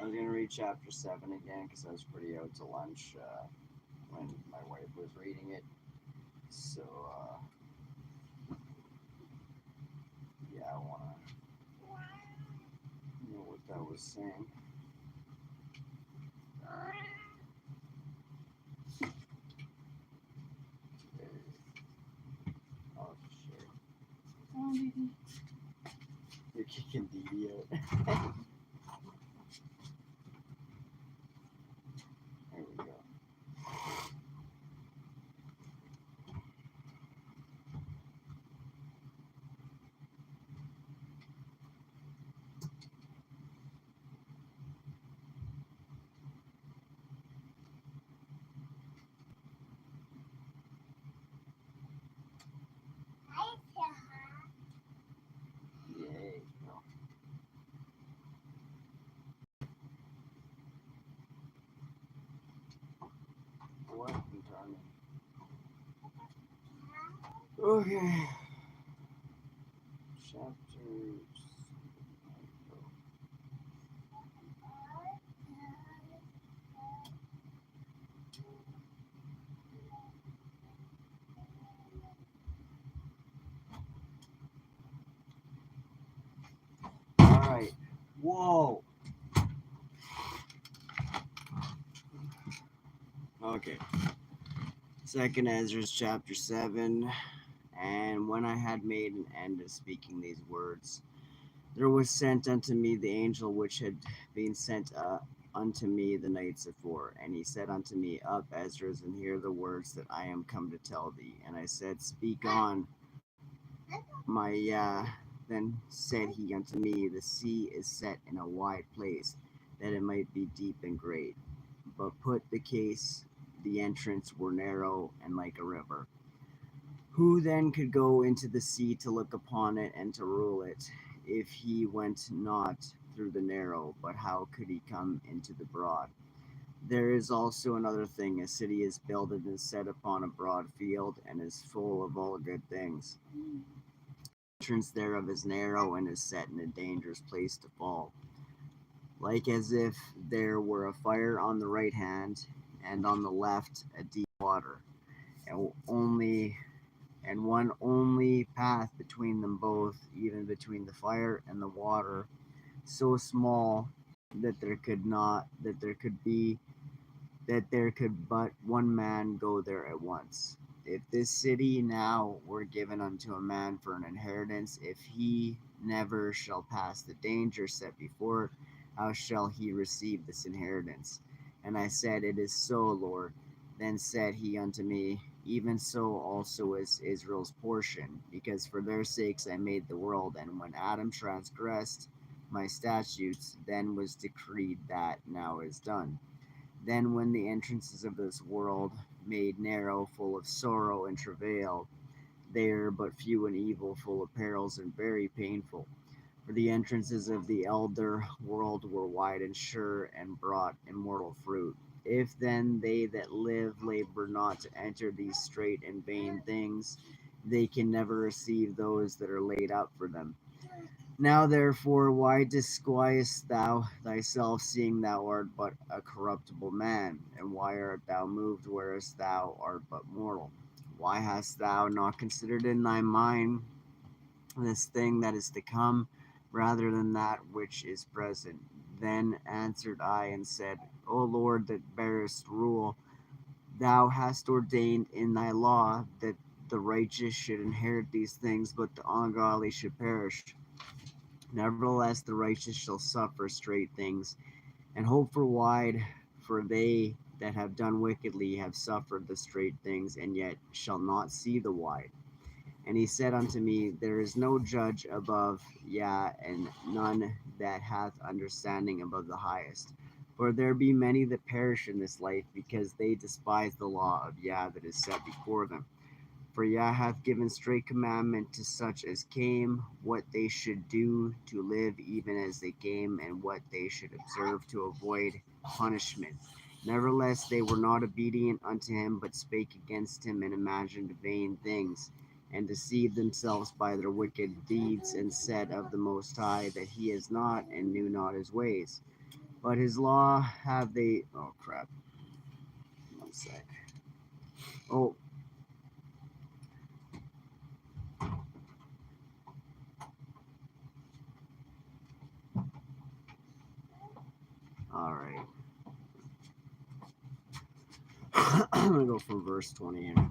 I was going to read chapter 7 again because I was pretty out to lunch when my wife was reading it. So, yeah, I want to know what that was saying. Oh, shit. Oh, baby. You're kicking Dee out. There we go. Yay. No. What in timing? Okay. Chapters. Alright. Whoa. Okay. Second Esdras chapter 7. And when I had made an end of speaking these words, there was sent unto me the angel which had been sent unto me the nights afore. And he said unto me, Up, Esdras, and hear the words that I am come to tell thee. And I said, Speak on, my Then said he unto me, The sea is set in a wide place, that it might be deep and great. But put the case, the entrance were narrow and like a river. Who then could go into the sea to look upon it and to rule it, if he went not through the narrow? But how could he come into the broad? There is also another thing: a city is builded and set upon a broad field, and is full of all good things. The entrance thereof is narrow, and is set in a dangerous place to fall, like as if there were a fire on the right hand, and on the left a deep water, and only and one only path between them both, even between the fire and the water, so small that there could but one man go there at once. If this city now were given unto a man for an inheritance, if he never shall pass the danger set before it, how shall he receive this inheritance? And I said, It is so, Lord. Then said he unto me, Even so also is Israel's portion, because for their sakes I made the world, and when Adam transgressed my statutes, then was decreed that now is done. Then when the entrances of this world made narrow, full of sorrow and travail, they are but few and evil, full of perils and very painful. For the entrances of the elder world were wide and sure, and brought immortal fruit. If then they that live labor not to enter these straight and vain things, they can never receive those that are laid up for them. Now therefore, why disquietest thou thyself, seeing thou art but a corruptible man? And why art thou moved, whereas thou art but mortal? Why hast thou not considered in thy mind this thing that is to come, rather than that which is present? Then answered I and said, O Lord that bearest rule, thou hast ordained in thy law that the righteous should inherit these things, but the ungodly should perish. Nevertheless, the righteous shall suffer straight things, and hope for wide, for they that have done wickedly have suffered the straight things, and yet shall not see the wide. And he said unto me, There is no judge above Yah, and none that hath understanding above the highest. For there be many that perish in this life, because they despise the law of Yah that is set before them. For Yah hath given straight commandment to such as came, what they should do to live even as they came, and what they should observe to avoid punishment. Nevertheless, they were not obedient unto him, but spake against him, and imagined vain things, and deceived themselves by their wicked deeds, and said of the Most High that he is not, and knew not his ways. But his law have they. Oh crap! One sec. Oh, all right. I'm gonna go from verse 20 here.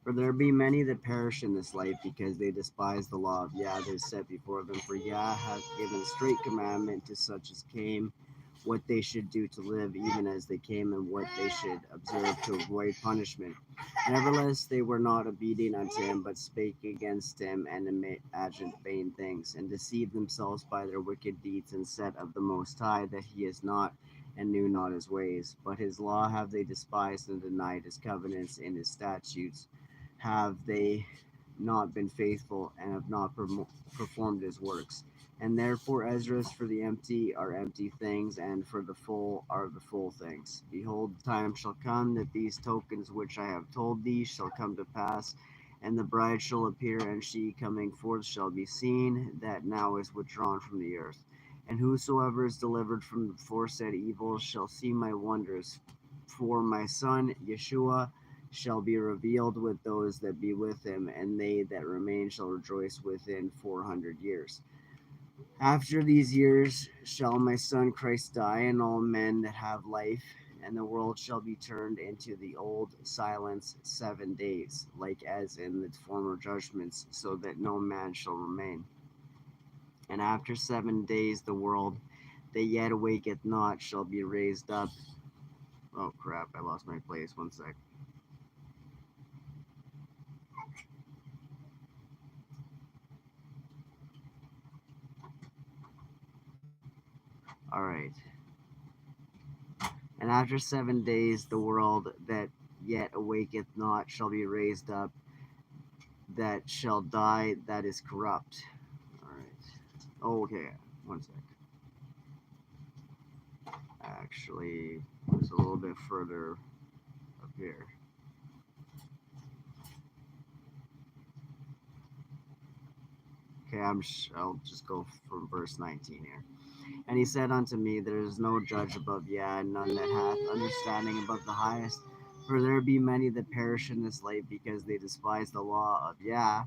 For there be many that perish in this life because they despise the law of Yah that is set before them. For Yah hath given straight commandment to such as came, what they should do to live, even as they came, and what they should observe to avoid punishment. Nevertheless, they were not obedient unto him, but spake against him, and imagined vain things, and deceived themselves by their wicked deeds, and said of the Most High that he is not, and knew not his ways. But his law have they despised, and denied his covenants and his statutes have they not been faithful, and have not performed his works. And therefore Esdras for the empty are empty things, and for the full are the full things. Behold, the time shall come that these tokens which I have told thee shall come to pass, and the bride shall appear, and she coming forth shall be seen, that now is withdrawn from the earth. And whosoever is delivered from the foresaid evil shall see my wonders. For my son Yeshua shall be revealed with those that be with him, and they that remain shall rejoice within 400 years. After these years shall my son Christ die, and all men that have life, and the world shall be turned into the old silence 7 days, like as in the former judgments, so that no man shall remain. And after 7 days the world that yet awaketh not shall be raised up. Oh crap, I lost my place. One sec. Alright. And after 7 days the world that yet awaketh not shall be raised up, that shall die, that is corrupt. Alright. Oh, okay. One sec. Actually, it's a little bit further up here. Okay, I'll just go from verse 19 here. And he said unto me, there is no judge above Yah, and none that hath understanding above the highest. For there be many that perish in this life, because they despise the law of Yah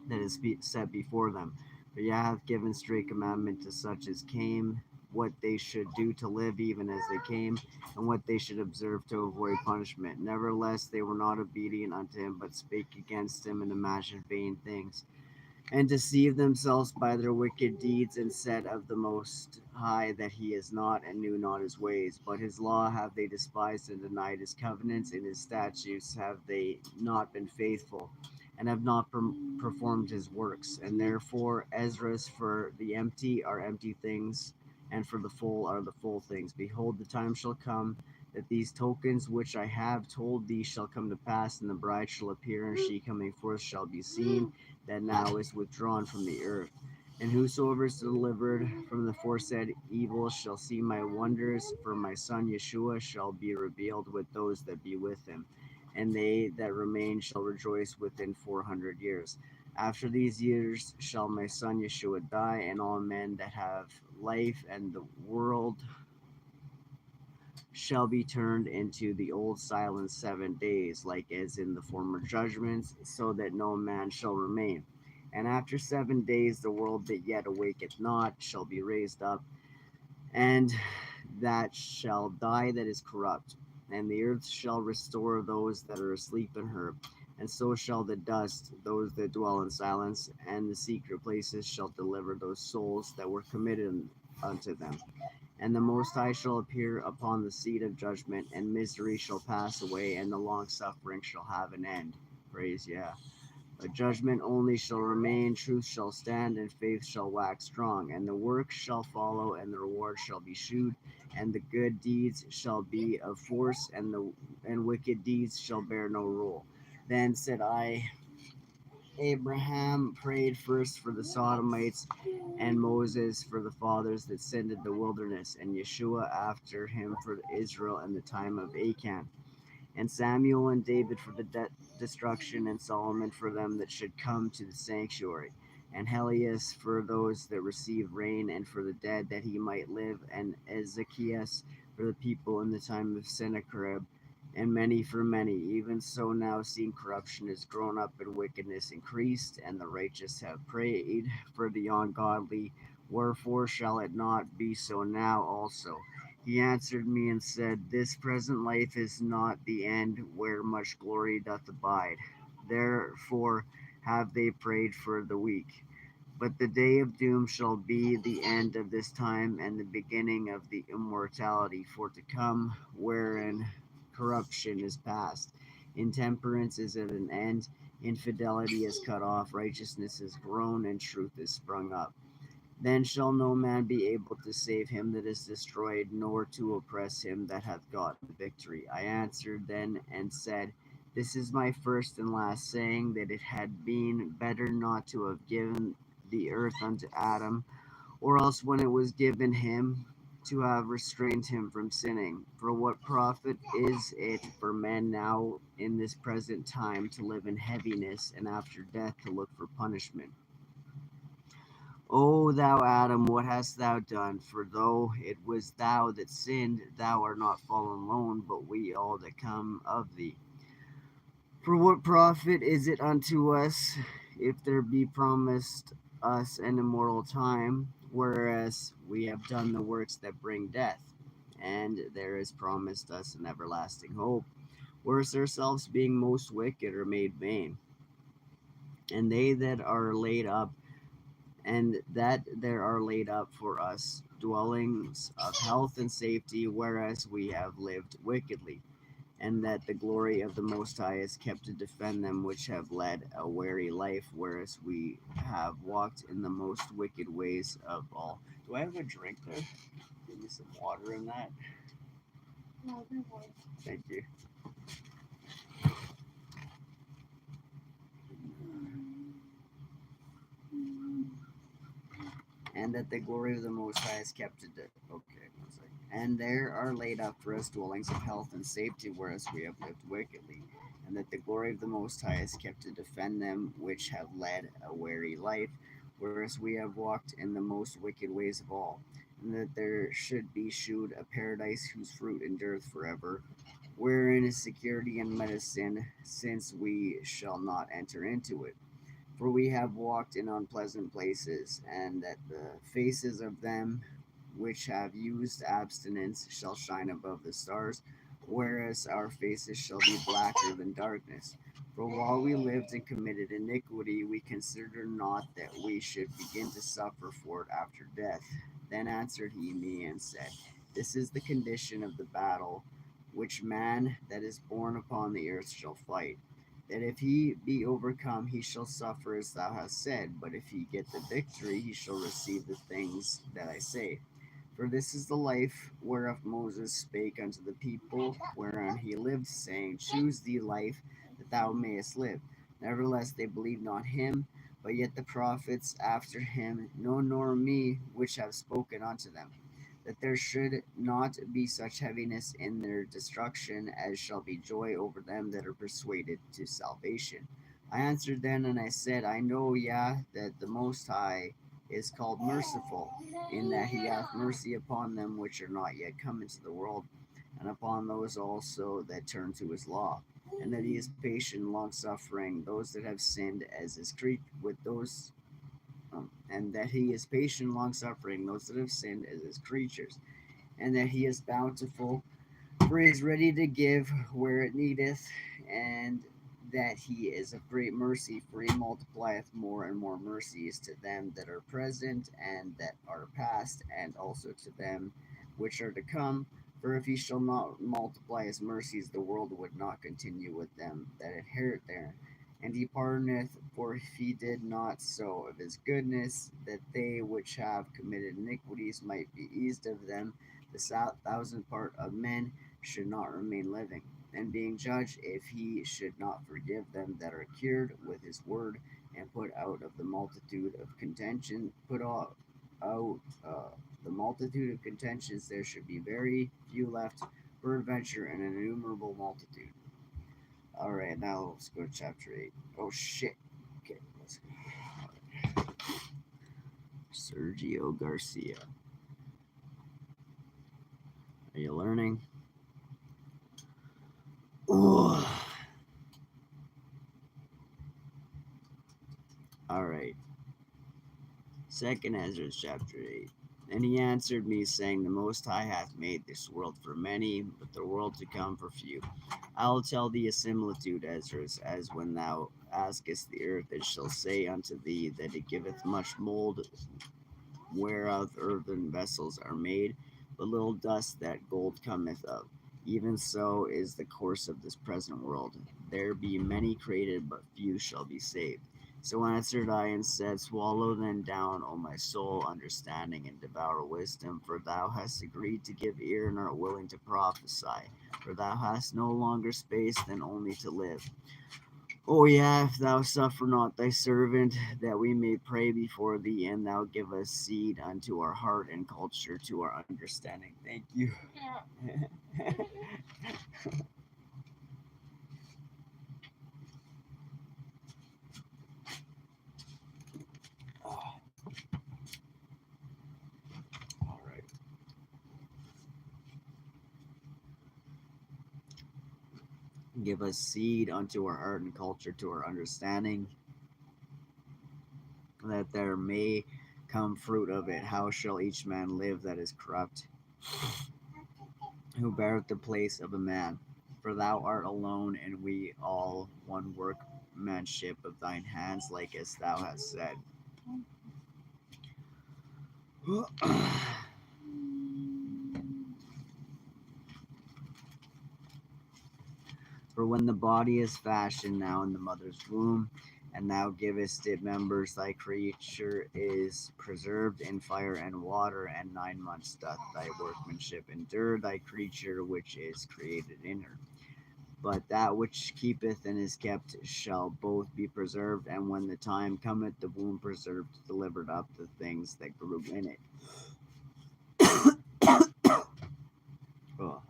that is set before them. But Yah hath given straight commandment to such as came, what they should do to live, even as they came, and what they should observe to avoid punishment. Nevertheless, they were not obedient unto him, but spake against him, and imagined vain things, and deceived themselves by their wicked deeds, and said of the Most High that he is not, and knew not his ways. But his law have they despised, and denied his covenants, and his statutes have they not been faithful, and have not performed his works. And therefore Esdras for the empty are empty things, and for the full are the full things. Behold, the time shall come that these tokens which I have told thee shall come to pass, and the bride shall appear, and she coming forth shall be seen, that now is withdrawn from the earth. And whosoever is delivered from the foresaid evil shall see my wonders, for my son Yeshua shall be revealed with those that be with him, and they that remain shall rejoice within 400 years. After these years shall my son Yeshua die, and all men that have life, and the world shall be turned into the old silence 7 days, like as in the former judgments, so that no man shall remain. And after 7 days the world that yet awaketh not shall be raised up, and that shall die that is corrupt. And the earth shall restore those that are asleep in her, and so shall the dust those that dwell in silence, and the secret places shall deliver those souls that were committed unto them. And the Most High shall appear upon the seat of judgment, and misery shall pass away, and the long suffering shall have an end. Praise Yah. But judgment only shall remain, truth shall stand, and faith shall wax strong, and the work shall follow, and the reward shall be shewed, and the good deeds shall be of force, and wicked deeds shall bear no rule. Then said I, Abraham prayed first for the Sodomites, and Moses for the fathers that sinned in the wilderness, and Yeshua after him for Israel in the time of Achan, and Samuel and David for the destruction, and Solomon for them that should come to the sanctuary. and Helias for those that receive rain, and for the dead that he might live, and Ezekias for the people in the time of Sennacherib, and many for many. Even so now, seeing corruption is grown up and wickedness increased, and the righteous have prayed for the ungodly, wherefore shall it not be so now also? He answered me and said, this present life is not the end where much glory doth abide. Therefore have they prayed for the weak. But the day of doom shall be the end of this time, and the beginning of the immortality for to come, wherein corruption is past. Intemperance is at an end, infidelity is cut off, righteousness is grown, and truth is sprung up. Then shall no man be able to save him that is destroyed, nor to oppress him that hath gotten the victory. I answered then and said, this is my first and last saying, that it had been better not to have given the earth unto Adam, or else when it was given him, to have restrained him from sinning. For what profit is it for men now in this present time to live in heaviness, and after death to look for punishment? O thou Adam, what hast thou done? For though it was thou that sinned, thou art not fallen alone, but we all that come of thee. For what profit is it unto us if there be promised us an immortal time, whereas we have done the works that bring death? And there is promised us an everlasting hope, whereas ourselves being most wicked are made vain. And they that are laid up and that there are laid up for us dwellings of health and safety, whereas we have lived wickedly, and that the glory of the Most High is kept to defend them which have led a weary life, whereas we have walked in the most wicked ways of all. Do I have a drink there? Give me some water in that. No, good boy. Thank you. And that the glory of the Most High is kept to okay, one second. And there are laid up for us dwellings of health and safety, whereas we have lived wickedly. And that the glory of the Most High is kept to defend them which have led a weary life, whereas we have walked in the most wicked ways of all. And that there should be shewed a paradise whose fruit endureth forever, wherein is security and medicine, since we shall not enter into it. For we have walked in unpleasant places, and that the faces of them which have used abstinence shall shine above the stars, whereas our faces shall be blacker than darkness. For while we lived and committed iniquity, we considered not that we should begin to suffer for it after death. Then answered he me and said, this is the condition of the battle which man that is born upon the earth shall fight, that if he be overcome, he shall suffer as thou hast said, but if he get the victory, he shall receive the things that I say. For this is the life whereof Moses spake unto the people, whereon he lived, saying, choose thee life, that thou mayest live. Nevertheless, they believed not him, but yet the prophets after him, no nor me, which have spoken unto them, that there should not be such heaviness in their destruction as shall be joy over them that are persuaded to salvation. I answered then and I said, I know, that the Most High is called merciful, in that he hath mercy upon them which are not yet come into the world, and upon those also that turn to his law, and that he is patient and long suffering those that have sinned, as is with those and that he is patient, long suffering, those that have sinned as his creatures, and that he is bountiful, for he is ready to give where it needeth, and that he is of great mercy, for he multiplieth more and more mercies to them that are present and that are past, and also to them which are to come. For if he shall not multiply his mercies, the world would not continue with them that inherit therein. And he pardoneth, for if he did not so of his goodness, that they which have committed iniquities might be eased of them, the thousand part of men should not remain living. And being judged, if he should not forgive them that are cured with his word, and put out of the multitude of contention, out the multitude of contentions, there should be very few left, peradventure an innumerable multitude. Alright, now let's go to chapter 8. Oh shit. Okay, let's go. Sergio Garcia. Are you learning? Ooh. All right. Second Esdras chapter 8. And he answered me, saying, The Most High hath made this world for many, but the world to come for few. I will tell thee a similitude, Esdras, as when thou askest the earth, it shall say unto thee that it giveth much mold, whereof earthen vessels are made, but little dust that gold cometh of. Even so is the course of this present world. There be many created, but few shall be saved. So answered I and said, Swallow then down, O my soul, understanding, and devour wisdom, for thou hast agreed to give ear and art willing to prophesy. For thou hast no longer space than only to live. Oh, yeah, if thou suffer not thy servant, that we may pray before thee, and thou give us seed unto our heart and culture to our understanding. Thank you. All right. Give us seed unto our art and culture to our understanding, that there may come fruit of it. How shall each man live that is corrupt, who beareth the place of a man? For thou art alone, and we all one workmanship of thine hands, like as thou hast said. For when the body is fashioned now in the mother's womb, and thou givest it members, thy creature is preserved in fire and water, and 9 months doth thy workmanship endure, thy creature which is created in her. But that which keepeth and is kept shall both be preserved, and when the time cometh, the womb preserved, delivered up the things that grew in it. Oh.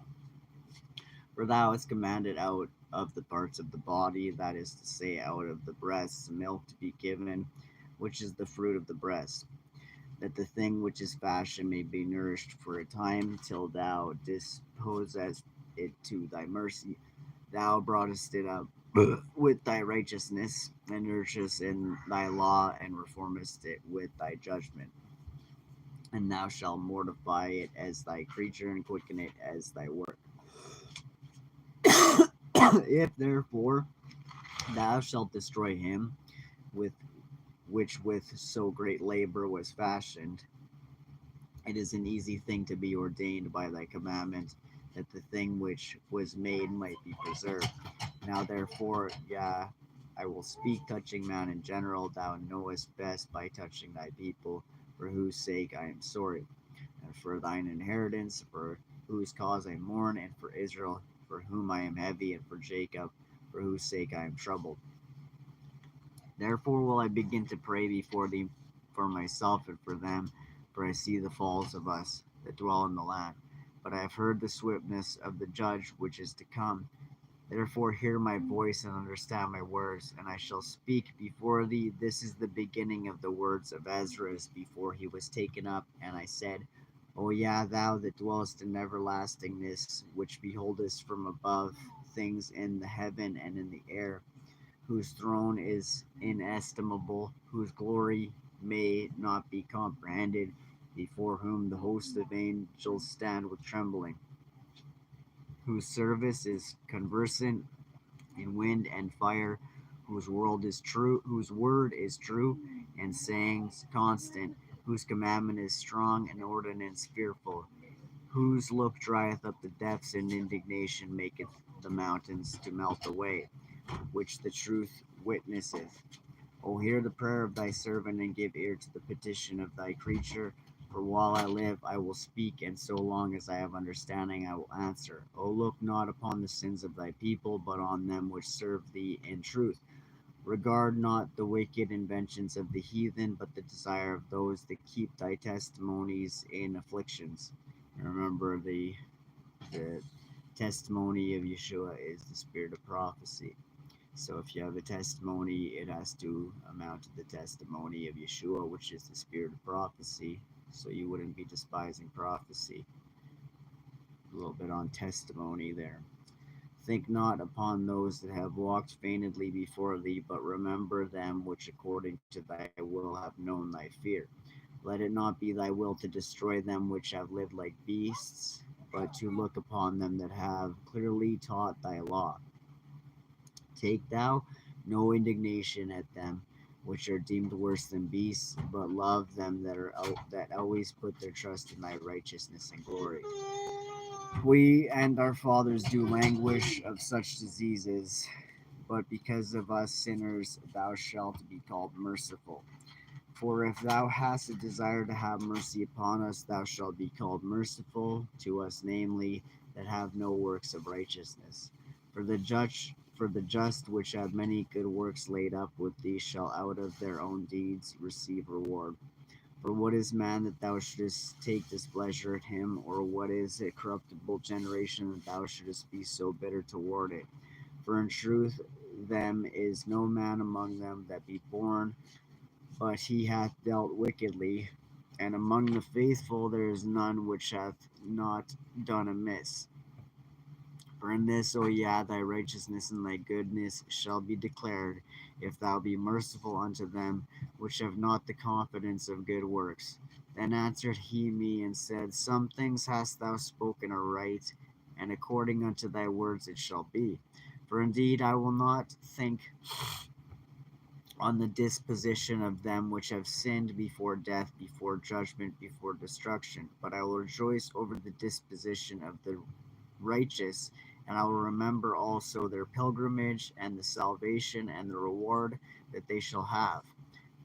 For thou hast commanded out of the parts of the body, that is to say, out of the breasts, milk to be given, which is the fruit of the breast, that the thing which is fashioned may be nourished for a time, till thou disposest it to thy mercy. Thou broughtest it up with thy righteousness, and nourishest in thy law, and reformest it with thy judgment. And thou shalt mortify it as thy creature, and quicken it as thy work. If therefore thou shalt destroy him with which with so great labor was fashioned, it is an easy thing to be ordained by thy commandment, that the thing which was made might be preserved. Now therefore, Yah, I will speak touching man in general. Thou knowest best by touching thy people, for whose sake I am sorry, and for thine inheritance, for whose cause I mourn, and for Israel, for whom I am heavy, and for Jacob, for whose sake I am troubled. Therefore will I begin to pray before thee for myself and for them, for I see the falls of us that dwell in the land. But I have heard the swiftness of the judge which is to come. Therefore hear my voice and understand my words, and I shall speak before thee. This is the beginning of the words of Esdras before he was taken up. And I said, O yeah, thou that dwellest in everlastingness, which beholdest from above things in the heaven and in the air, whose throne is inestimable, whose glory may not be comprehended, before whom the host of angels stand with trembling, whose service is conversant in wind and fire, whose word is true, and sayings constant, whose commandment is strong and ordinance fearful, whose look drieth up the depths, and indignation maketh the mountains to melt away, which the truth witnesseth. O hear the prayer of thy servant, and give ear to the petition of thy creature. For while I live, I will speak, and so long as I have understanding, I will answer. O look not upon the sins of thy people, but on them which serve thee in truth. Regard not the wicked inventions of the heathen, but the desire of those that keep thy testimonies in afflictions. And remember, the testimony of Yeshua is the spirit of prophecy. So if you have a testimony, it has to amount to the testimony of Yeshua, which is the spirit of prophecy. So you wouldn't be despising prophecy. A little bit on testimony there. Think not upon those that have walked feignedly before thee, but remember them which according to thy will have known thy fear. Let it not be thy will to destroy them which have lived like beasts, but to look upon them that have clearly taught thy law. Take thou no indignation at them which are deemed worse than beasts, but love them that always put their trust in thy righteousness and glory. We and our fathers do languish of such diseases, but because of us sinners thou shalt be called merciful. For if thou hast a desire to have mercy upon us, thou shalt be called merciful to us, namely, that have no works of righteousness. For the just which have many good works laid up with thee shall out of their own deeds receive reward. For what is man that thou shouldest take displeasure at him, or what is a corruptible generation that thou shouldest be so bitter toward it? For in truth, them is no man among them that be born, but he hath dealt wickedly, and among the faithful there is none which hath not done amiss. For in this, O Yah, thy righteousness and thy goodness shall be declared, if thou be merciful unto them which have not the confidence of good works. Then answered he me and said, Some things hast thou spoken aright, and according unto thy words it shall be. For indeed I will not think on the disposition of them which have sinned before death, before judgment, before destruction, but I will rejoice over the disposition of the righteous, and I will remember also their pilgrimage and the salvation and the reward that they shall have.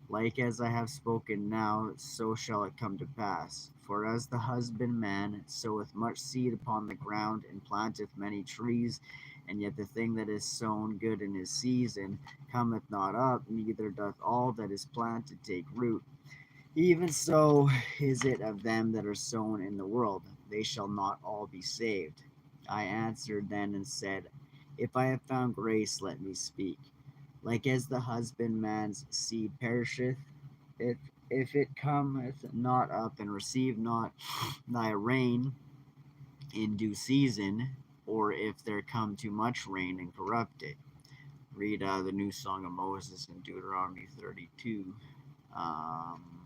Like as I have spoken now, so shall it come to pass. For as the husbandman soweth much seed upon the ground, and planteth many trees, and yet the thing that is sown good in his season cometh not up, neither doth all that is planted take root. Even so is it of them that are sown in the world. They shall not all be saved. I answered then and said, If I have found grace, let me speak. Like as the husbandman's seed perisheth, if if it cometh not up and receive not thy rain in due season, or if there come too much rain and corrupt it. Read the new song of Moses in Deuteronomy 32. Um,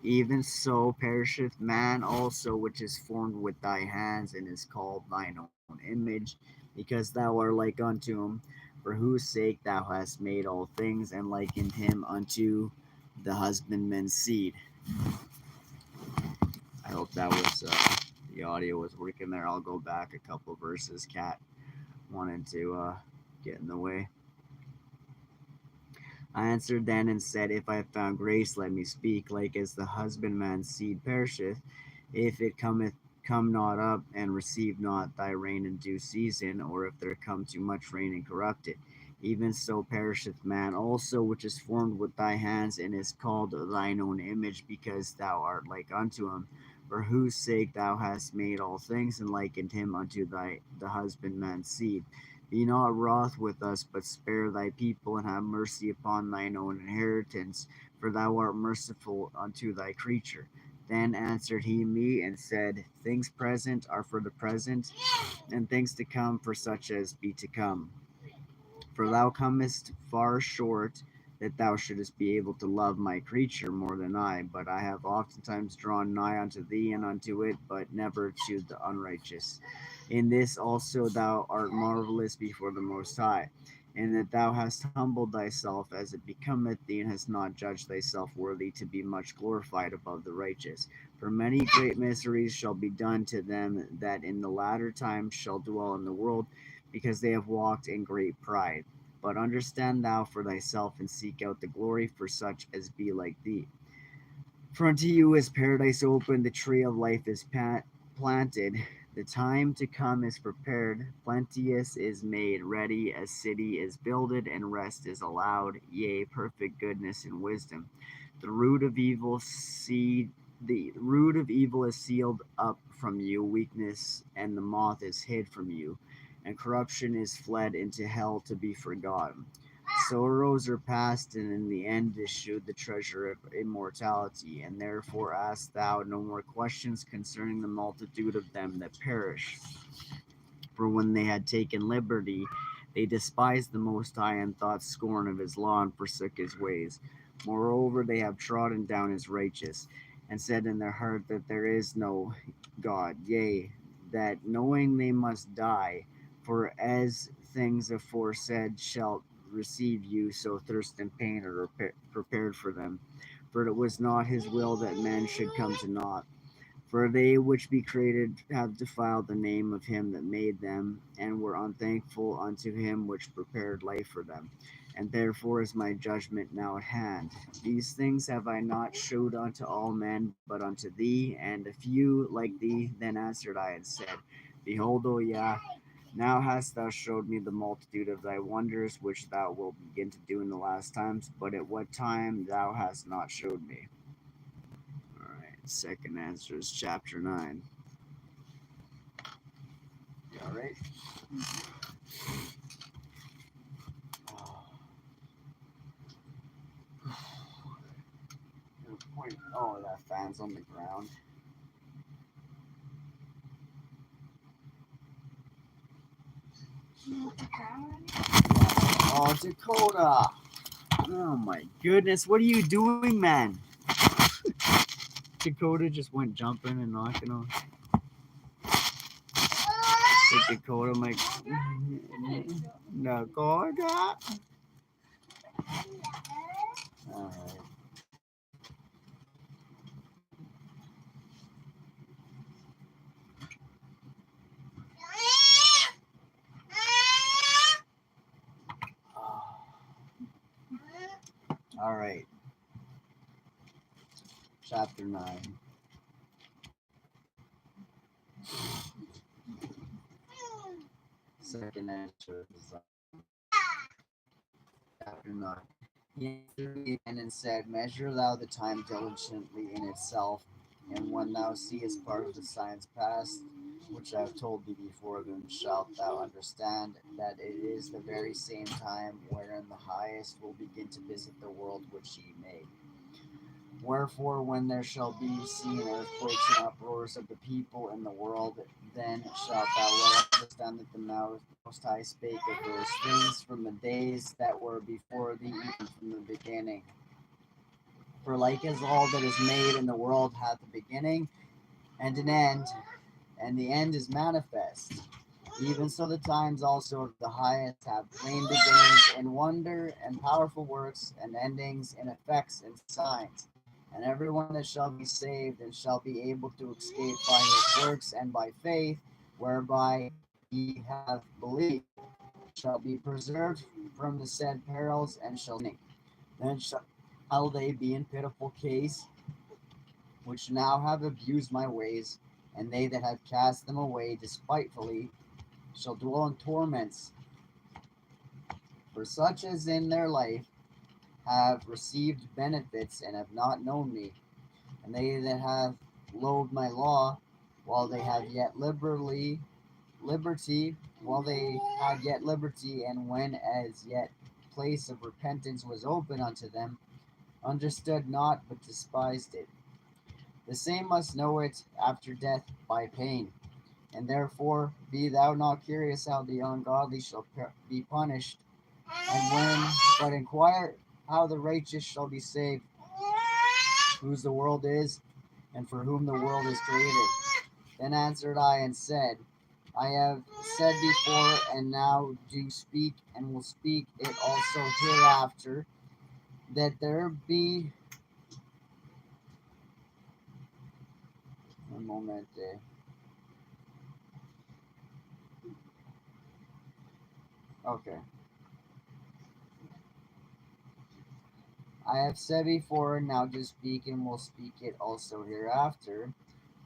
Even so perisheth man also which is formed with thy hands, and is called thine own image, because thou art like unto him, for whose sake thou hast made all things, and likened him unto the husbandman's seed. I hope that was the audio was working there. I'll go back a couple verses. Cat wanted to get in the way. I answered then and said, If I have found grace, let me speak. Like as the husbandman's seed perisheth, if it come not up, and receive not thy rain in due season, or if there come too much rain and corrupt it. Even so perisheth man also, which is formed with thy hands, and is called thine own image, because thou art like unto him, for whose sake thou hast made all things, and likened him unto the husbandman's seed. Be not wroth with us, but spare thy people, and have mercy upon thine own inheritance, for thou art merciful unto thy creature. Then answered he me and said, Things present are for the present, and things to come for such as be to come. For thou comest far short that thou shouldest be able to love my creature more than I, but I have oftentimes drawn nigh unto thee and unto it, but never to the unrighteous. In this also thou art marvelous before the Most High, in that thou hast humbled thyself as it becometh thee, and hast not judged thyself worthy to be much glorified above the righteous. For many great miseries shall be done to them that in the latter times shall dwell in the world, because they have walked in great pride. But understand thou for thyself, and seek out the glory for such as be like thee. For unto you is paradise open, the tree of life is planted, the time to come is prepared, plenteous is made ready, a city is builded, and rest is allowed, yea, perfect goodness and wisdom. The root of evil seed the root of evil is sealed up from you, weakness and the moth is hid from you, and corruption is fled into hell to be forgotten. Sorrows are past, and in the end issued the treasure of immortality, and therefore ask thou no more questions concerning the multitude of them that perish. For when they had taken liberty, they despised the Most High and thought scorn of his law and forsook his ways. Moreover, they have trodden down his righteous, and said in their heart that there is no God, yea, that knowing they must die. For as things aforesaid shall receive you, so thirst and pain are prepared for them. For it was not his will that men should come to naught. For they which be created have defiled the name of him that made them, and were unthankful unto him which prepared life for them. And therefore is my judgment now at hand. These things have I not showed unto all men, but unto thee, and a few like thee. Then answered I and said, Behold, O Yah, now hast thou showed me the multitude of thy wonders, which thou wilt begin to do in the last times, but at what time thou hast not showed me. All right, second answer is chapter 9. You all right? Oh, oh, that fan's on the ground. Oh, Dakota! Oh my goodness, what are you doing, man? Dakota just went jumping and knocking on. Dakota, my Dakota. All right. All right. Chapter 9. Second answer is chapter 9. He answered me again and said, Measure thou the time diligently in itself, and when thou seest part of the signs past, which I have told thee before, then shalt thou understand that it is the very same time wherein the highest will begin to visit the world which he made. Wherefore, when there shall be seen earthquakes and uproars of the people in the world, then shalt thou well understand that the Most High spake of those things from the days that were before thee, even from the beginning. For like as all that is made in the world hath a beginning and an end, and the end is manifest, even so the times also of the highest have plain beginnings in wonder and powerful works, and endings in effects and signs. And everyone that shall be saved and shall be able to escape by his works and by faith, whereby ye have believed, shall be preserved from the said perils and shall then shall they be in pitiful case, which now have abused my ways, and they that have cast them away despitefully shall dwell in torments. For such as in their life have received benefits and have not known me, and they that have loathed my law, while they have yet liberty, while they had yet liberty, and when as yet place of repentance was open unto them, understood not but despised it. The same must know it after death by pain. And therefore be thou not curious how the ungodly shall be punished, and when, but inquire how the righteous shall be saved, whose the world is, and for whom the world is created. Then answered I and said, I have said before, and now do speak, and will speak it also hereafter, that there be un momente. Okay. I have said before, and now do speak, and will speak it also hereafter,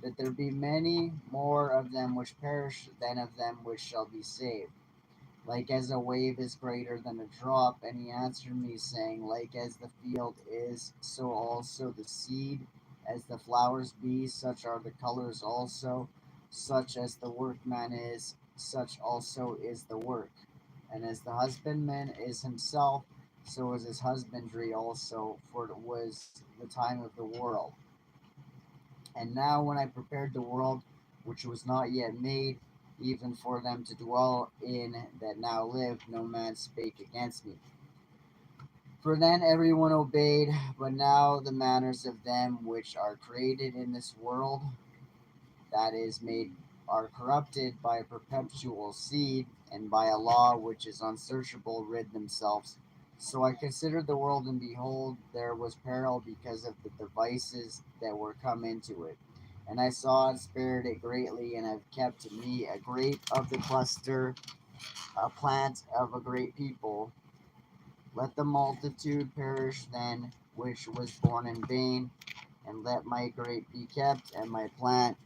that there be many more of them which perish than of them which shall be saved. Like as a wave is greater than a drop. And he answered me, saying, Like as the field is, so also the seed. As the flowers be, such are the colors also. Such as the workman is, such also is the work. And as the husbandman is himself, so is his husbandry also, for it was the time of the world. And now, when I prepared the world, which was not yet made, even for them to dwell in that now live, no man spake against me. For then everyone obeyed, but now the manners of them which are created in this world, that is made, are corrupted by a perpetual seed, and by a law which is unsearchable rid themselves. So I considered the world, and behold, there was peril because of the devices that were come into it. And I saw and spared it greatly, and have kept me a grape of the cluster, a plant of a great people. Let the multitude perish then, which was born in vain, and let my grape be kept, and my plant,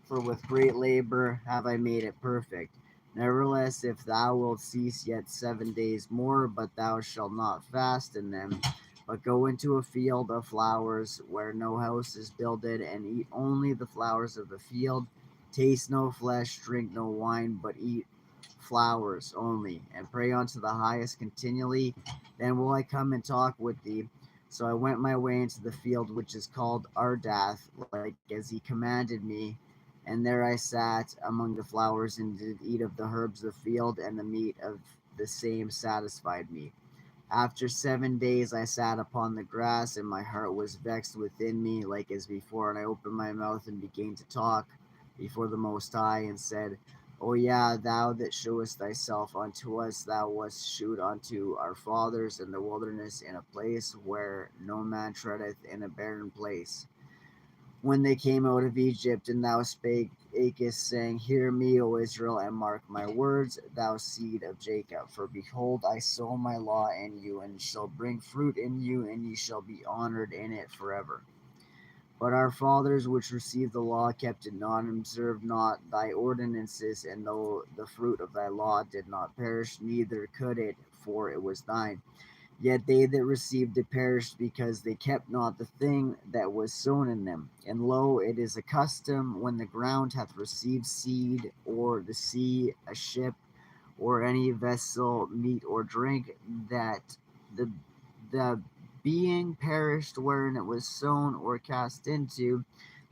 for with great labor have I made it perfect. Nevertheless, if thou wilt cease yet 7 days more, but thou shalt not fast in them, but go into a field of flowers where no house is builded, and eat only the flowers of the field. Taste no flesh, drink no wine, but eat flowers only, and pray unto the highest continually. Then will I come and talk with thee. So I went my way into the field which is called Ardath, like as he commanded me, and there I sat among the flowers, and did eat of the herbs of the field, and the meat of the same satisfied me. After 7 days I sat upon the grass, and my heart was vexed within me, like as before. And I opened my mouth and began to talk before the Most High, and said, O yeah, thou that shewest thyself unto us, thou wast shewed unto our fathers in the wilderness, in a place where no man treadeth, in a barren place, when they came out of Egypt. And thou spakest, saying, Hear me, O Israel, and mark my words, thou seed of Jacob. For behold, I sow my law in you, and shall bring fruit in you, and ye shall be honored in it forever. But our fathers, which received the law, kept it not, and observed not thy ordinances. And though the fruit of thy law did not perish, neither could it, for it was thine. Yet they that received it perished, because they kept not the thing that was sown in them. And lo, it is a custom, when the ground hath received seed, or the sea a ship, or any vessel meat or drink, that the the being perished wherein it was sown or cast into,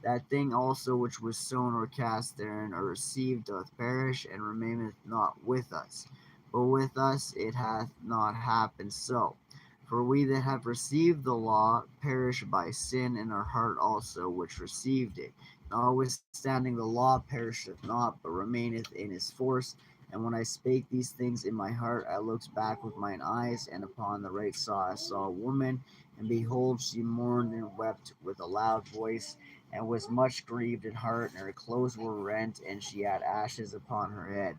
that thing also which was sown or cast therein or received doth perish, and remaineth not with us. But with us it hath not happened so. For we that have received the law perish by sin, and our heart also which received it. Notwithstanding, the law perisheth not, but remaineth in his force. And when I spake these things in my heart, I looked back with mine eyes, and upon the right side I saw a woman, and behold, she mourned and wept with a loud voice, and was much grieved in heart, and her clothes were rent, and she had ashes upon her head.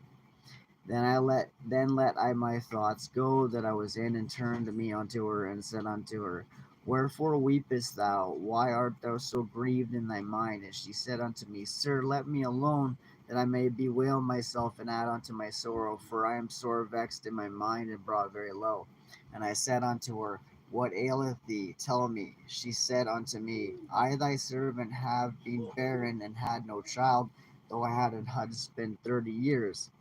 Then let I my thoughts go that I was in, and turned me unto her, and said unto her, Wherefore weepest thou? Why art thou so grieved in thy mind? And she said unto me, Sir, let me alone, that I may bewail myself, and add unto my sorrow, for I am sore vexed in my mind, and brought very low. And I said unto her, What aileth thee? Tell me. She said unto me, I thy servant have been barren, and had no child, though I had a husband 30 years.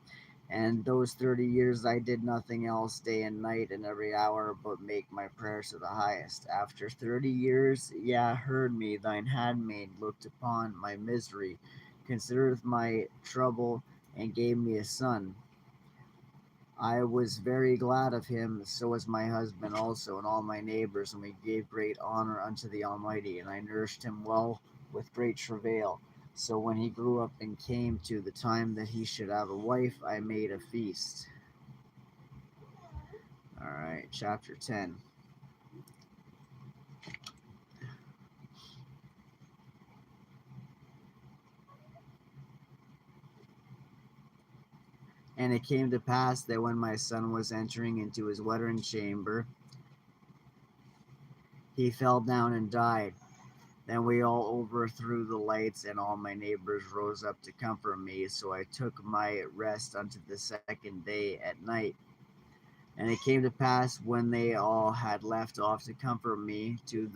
And those 30 years I did nothing else day and night, and every hour, but make my prayers to the highest. After 30 years, Yah heard me, thine handmaid looked upon my misery, considereth my trouble, and gave me a son. I was very glad of him, so was my husband also, and all my neighbors, and we gave great honor unto the Almighty, and I nourished him well with great travail. So when he grew up and came to the time that he should have a wife, I made a feast. All right, chapter 10. And it came to pass that when my son was entering into his wedding chamber, he fell down and died. Then we all overthrew the lights, and all my neighbors rose up to comfort me. So I took my rest unto the second day at night. And it came to pass, when they all had left off to comfort me, to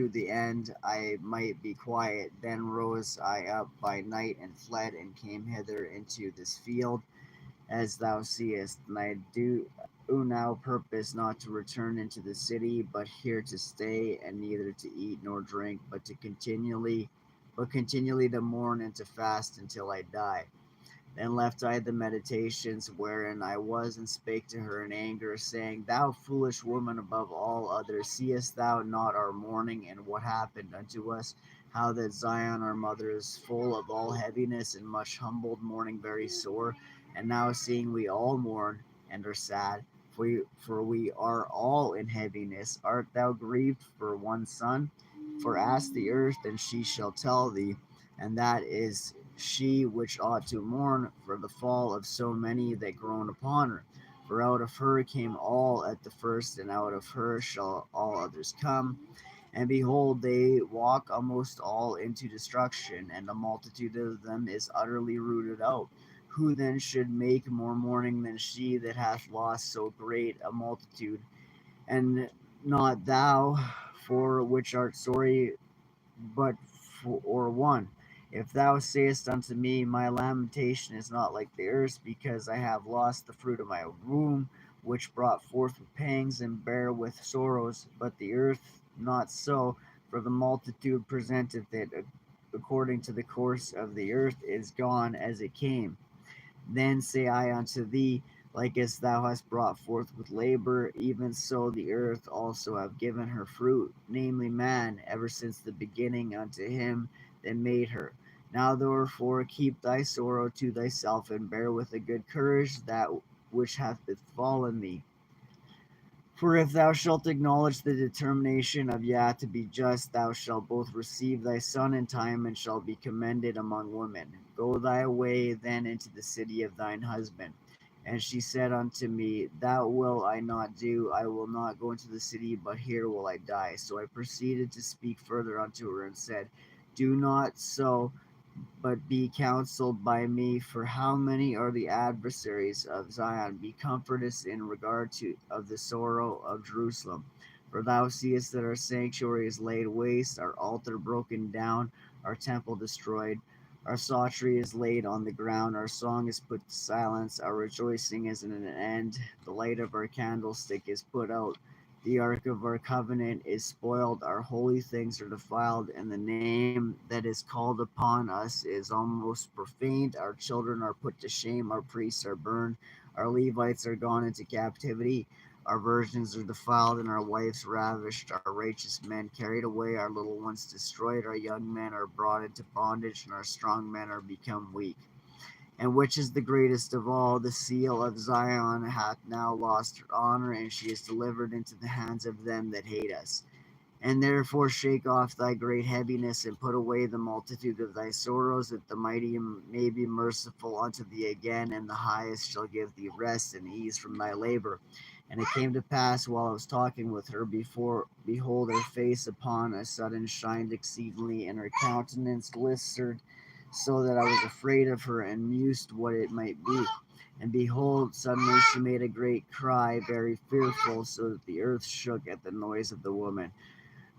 the end I might be quiet, then rose I up by night, and fled, and came hither into this field, as thou seest, and I do now purpose not to return into the city, but here to stay, and neither to eat nor drink, but continually to mourn and to fast until I die. Then left I the meditations wherein I was, and spake to her in anger, saying, Thou foolish woman above all others, seest thou not our mourning, and what happened unto us? How that Zion our mother is full of all heaviness, and much humbled, mourning very sore. And now seeing we all mourn and are sad, for we are all in heaviness, art thou grieved for one son? For ask the earth, and she shall tell thee, and that is she which ought to mourn for the fall of so many that groan upon her. For out of her came all at the first, and out of her shall all others come. And behold, they walk almost all into destruction, and a multitude of them is utterly rooted out. Who then should make more mourning than she that hath lost so great a multitude? And not thou, for which art sorry, but for one. If thou sayest unto me, My lamentation is not like the earth, because I have lost the fruit of my womb, which brought forth with pangs and bare with sorrows, but the earth not so, for the multitude presenteth it according to the course of the earth is gone as it came. Then say I unto thee, like as thou hast brought forth with labor, even so the earth also have given her fruit, namely man, ever since the beginning unto him that made her. Now therefore keep thy sorrow to thyself, and bear with a good courage that which hath befallen thee. For if thou shalt acknowledge the determination of Yah to be just, thou shalt both receive thy son in time, and shalt be commended among women. Go thy way then into the city of thine husband. And she said unto me, That will I not do. I will not go into the city, but here will I die. So I proceeded to speak further unto her, and said, Do not so, but be counseled by me, for how many are the adversaries of Zion? Be comforted in regard to of the sorrow of Jerusalem. For thou seest that our sanctuary is laid waste, our altar broken down, our temple destroyed. Our psaltery is laid on the ground, our song is put to silence, our rejoicing is at an end, the light of our candlestick is put out. The ark of our covenant is spoiled, our holy things are defiled, and the name that is called upon us is almost profaned. Our children are put to shame, our priests are burned, our Levites are gone into captivity, our virgins are defiled, and our wives ravished, our righteous men carried away, our little ones destroyed, our young men are brought into bondage, and our strong men are become weak. And which is the greatest of all, the seal of Zion hath now lost her honor, and she is delivered into the hands of them that hate us. And therefore shake off thy great heaviness, and put away the multitude of thy sorrows, that the mighty may be merciful unto thee again, and the highest shall give thee rest and ease from thy labor. And it came to pass, while I was talking with her, behold, her face upon a sudden shined exceedingly, and her countenance glistered, so that I was afraid of her, and mused what it might be. And behold, suddenly she made a great cry, very fearful, so that the earth shook at the noise of the woman.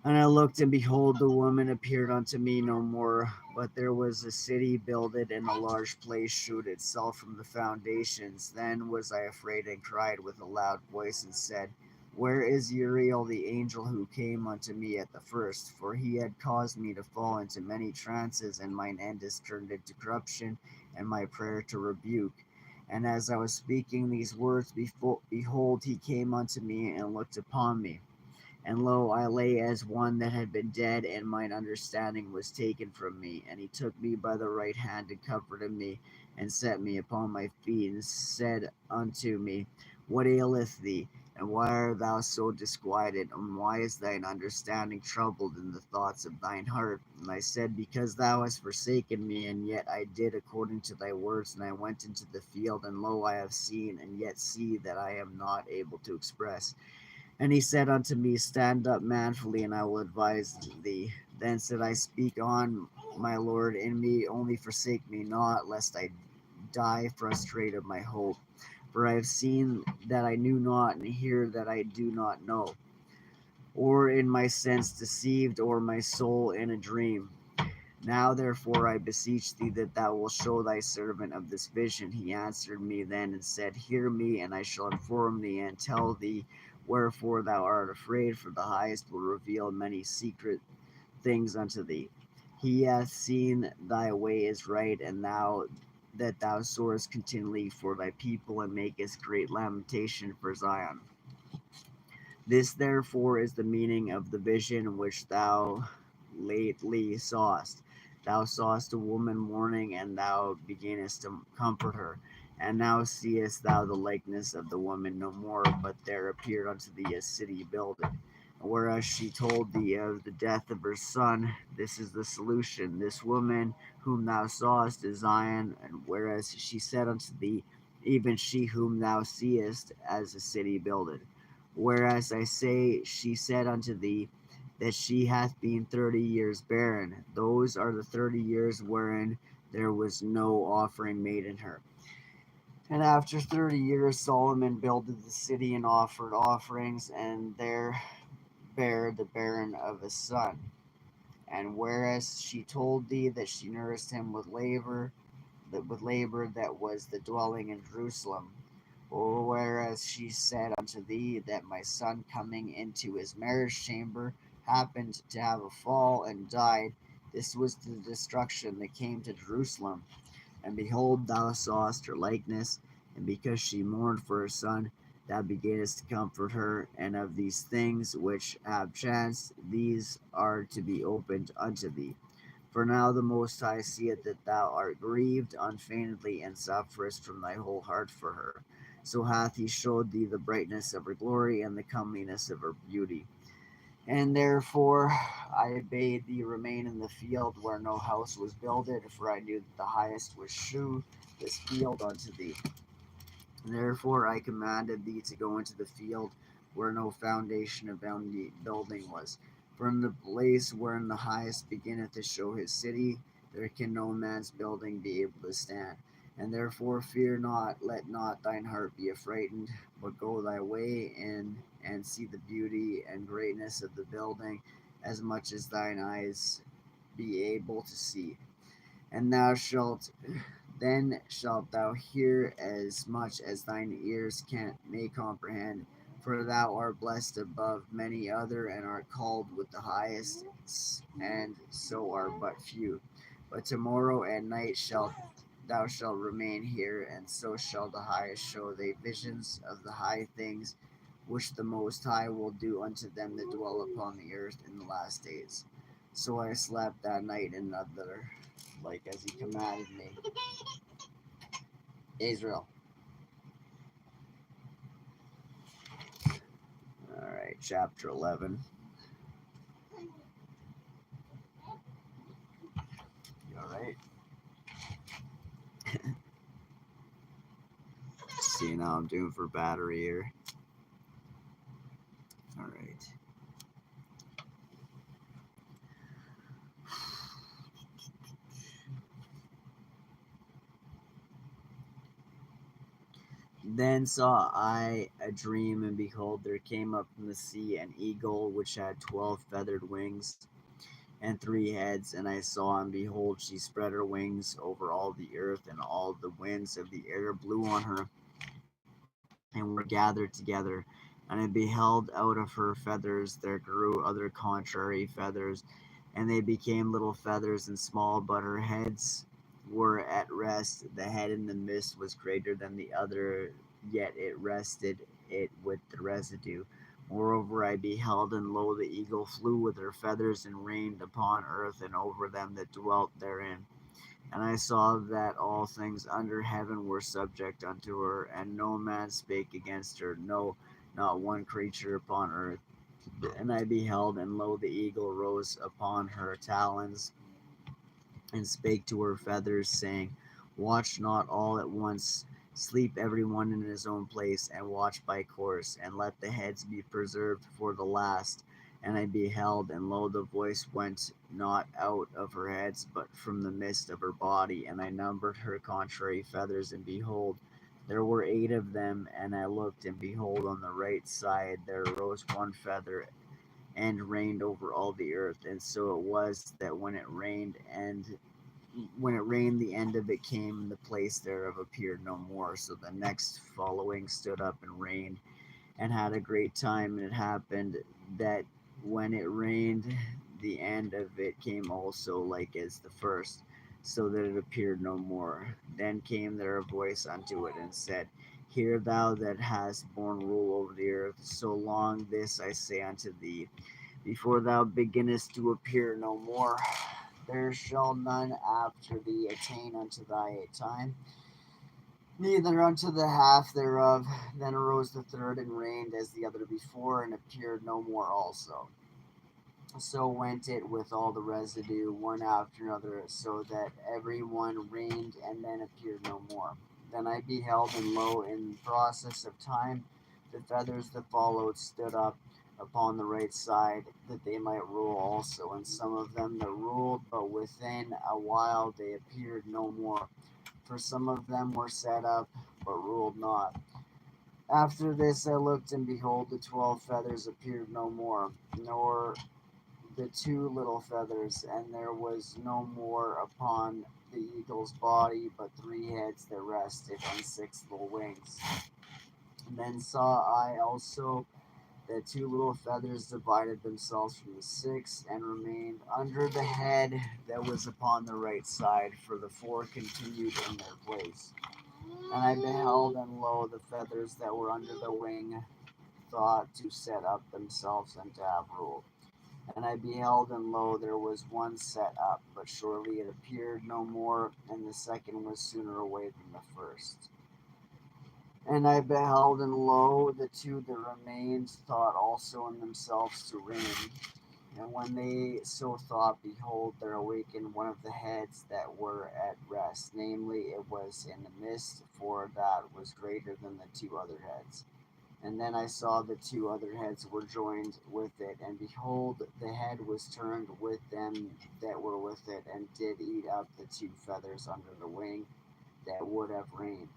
And I looked, and behold, the woman appeared unto me no more. But there was a city builded, and a large place shewed itself from the foundations. Then was I afraid, and cried with a loud voice, and said, Where is Uriel the angel who came unto me at the first? For he had caused me to fall into many trances, and mine end is turned into corruption, and my prayer to rebuke. And as I was speaking these words, behold, he came unto me, and looked upon me. And lo, I lay as one that had been dead, and mine understanding was taken from me. And he took me by the right hand, and comforted me, and set me upon my feet, and said unto me, What aileth thee? And why art thou so disquieted? And why is thine understanding troubled in the thoughts of thine heart? And I said, Because thou hast forsaken me, and yet I did according to thy words. And I went into the field, and lo, I have seen, and yet see that I am not able to express. And he said unto me, Stand up manfully, and I will advise thee. Then said I, Speak on, my Lord, in me only forsake me not, lest I die frustrate of my hope. For I have seen that I knew not, and hear that I do not know, or in my sense deceived, or my soul in a dream. Now therefore I beseech thee that thou wilt show thy servant of this vision. He answered me then and said, Hear me, and I shall inform thee and tell thee wherefore thou art afraid, for the highest will reveal many secret things unto thee. He hath seen thy way is right, and thou sorest continually for thy people, and makest great lamentation for Zion. This therefore is the meaning of the vision which thou lately sawest. Thou sawest a woman mourning, and thou beganest to comfort her. And now seest thou the likeness of the woman no more, but there appeared unto thee a city builded. Whereas she told thee of the death of her son, this is the solution. This woman whom thou sawest is Zion, and whereas she said unto thee, even she whom thou seest as a city builded. Whereas I say, she said unto thee, that she hath been 30 years barren. Those are the 30 years wherein there was no offering made in her. And after 30 years, Solomon builded the city and offered offerings, and there bare the barren of a son. And whereas she told thee that she nursed him with labor that was the dwelling in Jerusalem. Or whereas she said unto thee that my son coming into his marriage chamber happened to have a fall and died, this was the destruction that came to Jerusalem. And behold, thou sawest her likeness, and because she mourned for her son, thou beganest to comfort her. And of these things which have chanced, these are to be opened unto thee. For now the Most High seeth that thou art grieved unfeignedly, and sufferest from thy whole heart for her. So hath he showed thee the brightness of her glory, and the comeliness of her beauty. And therefore I bade thee remain in the field where no house was builded, for I knew that the highest would shew this field unto thee. Therefore I commanded thee to go into the field where no foundation of building was. For in the place wherein the highest beginneth to show his city, there can no man's building be able to stand. And therefore fear not, let not thine heart be affrighted, but go thy way in and see the beauty and greatness of the building, as much as thine eyes be able to see. And thou shalt then shalt thou hear as much as thine ears may comprehend, for thou art blessed above many other, and art called with the highest, and so are but few. But tomorrow at night thou shalt remain here, and so shall the highest show thee visions of the high things which the Most High will do unto them that dwell upon the earth in the last days. So I slept that night in another, like as he commanded me. Israel. All right, chapter 11. You all right? See how I'm doing for battery here. All right. Then saw I a dream, and behold, there came up from the sea an eagle which had 12 feathered wings and 3 heads. And I saw, and behold, she spread her wings over all the earth, and all the winds of the air blew on her, and were gathered together. And I beheld out of her feathers there grew other contrary feathers, and they became little feathers and small, but her heads were at rest. The head in the midst was greater than the other, yet it rested it with the residue. Moreover, I beheld, and lo, the eagle flew with her feathers, and reigned upon earth and over them that dwelt therein. And I saw that all things under heaven were subject unto her, and no man spake against her, no, not one creature upon earth. And I beheld, and lo, the eagle rose upon her talons, and spake to her feathers, saying, Watch not all at once, sleep every one in his own place, and watch by course, and let the heads be preserved for the last. And I beheld, and lo, the voice went not out of her heads, but from the midst of her body. And I numbered her contrary feathers, and behold, there were 8 of them. And I looked, and behold, on the right side there arose one feather, and reigned over all the earth. And so it was that when it rained, the end of it came, and the place thereof appeared no more. So the next following stood up and reigned, and had a great time. And it happened that when it rained, the end of it came also like as the first, so that it appeared no more. Then came there a voice unto it, and said, Hear thou that hast borne rule over the earth, so long this I say unto thee, before thou beginnest to appear no more. There shall none after thee attain unto thy time, neither unto the half thereof. Then arose the third, and reigned as the other before, and appeared no more also. So went it with all the residue, one after another, so that every one reigned, and then appeared no more. Then I beheld, and lo, in process of time, the feathers that followed stood up upon the right side, that they might rule also. And some of them that ruled, but within a while they appeared no more. For some of them were set up, but ruled not. After this I looked, and behold, the 12 feathers appeared no more, nor the two little feathers, and there was no more upon the eagle's body, but 3 heads that rested, and 6 little wings. Then saw I also that 2 little feathers divided themselves from the 6, and remained under the head that was upon the right side, for the 4 continued in their place. And I beheld, and lo, the feathers that were under the wing thought to set up themselves and to have rule. And I beheld, and lo, there was one set up, but surely it appeared no more, and the second was sooner away than the first. And I beheld, and lo, the 2 that remained thought also in themselves to reign. And when they so thought, behold, there awakened one of the heads that were at rest, namely, it was in the midst, for that was greater than the 2 other heads. And then I saw the 2 other heads were joined with it, and behold, the head was turned with them that were with it, and did eat up the 2 feathers under the wing that would have reigned.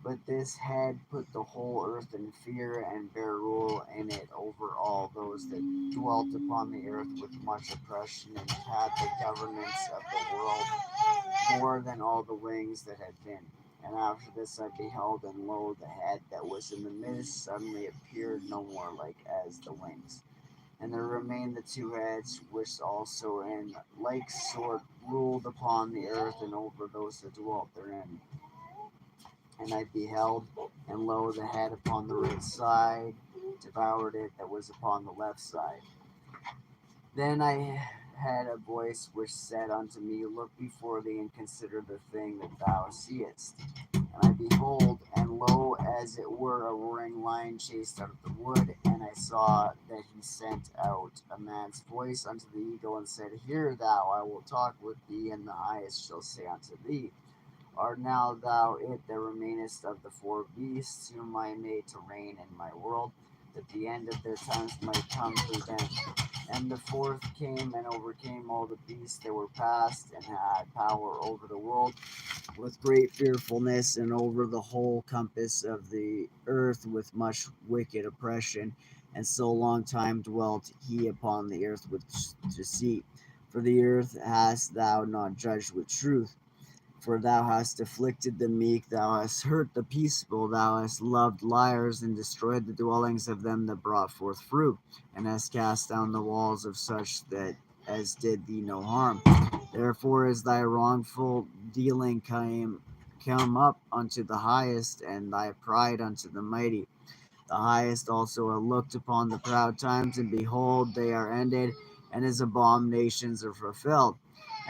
But this head put the whole earth in fear, and bare rule in it over all those that dwelt upon the earth with much oppression, and had the governance of the world more than all the wings that had been. And after this I beheld, and lo, the head that was in the midst suddenly appeared no more like as the wings. And there remained the 2 heads, which also in like sort ruled upon the earth and over those that dwelt therein. And I beheld, and lo, the head upon the right side devoured it that was upon the left side. Then I had a voice which said unto me, Look before thee, and consider the thing that thou seest. And I behold, and lo, as it were a roaring lion chased out of the wood, and I saw that he sent out a man's voice unto the eagle, and said, Hear thou, I will talk with thee, and the highest shall say unto thee, Art now thou it that remainest of the 4 beasts, whom I made to reign in my world, that the end of their times might come through them? And the 4th came and overcame all the beasts that were past, and had power over the world with great fearfulness, and over the whole compass of the earth with much wicked oppression. And so long time dwelt he upon the earth with deceit. For the earth hast thou not judged with truth. For thou hast afflicted the meek, thou hast hurt the peaceable, thou hast loved liars, and destroyed the dwellings of them that brought forth fruit, and hast cast down the walls of such that as did thee no harm. Therefore is thy wrongful dealing come up unto the highest, and thy pride unto the mighty. The highest also looked upon the proud times, and behold, they are ended, and his abominations are fulfilled.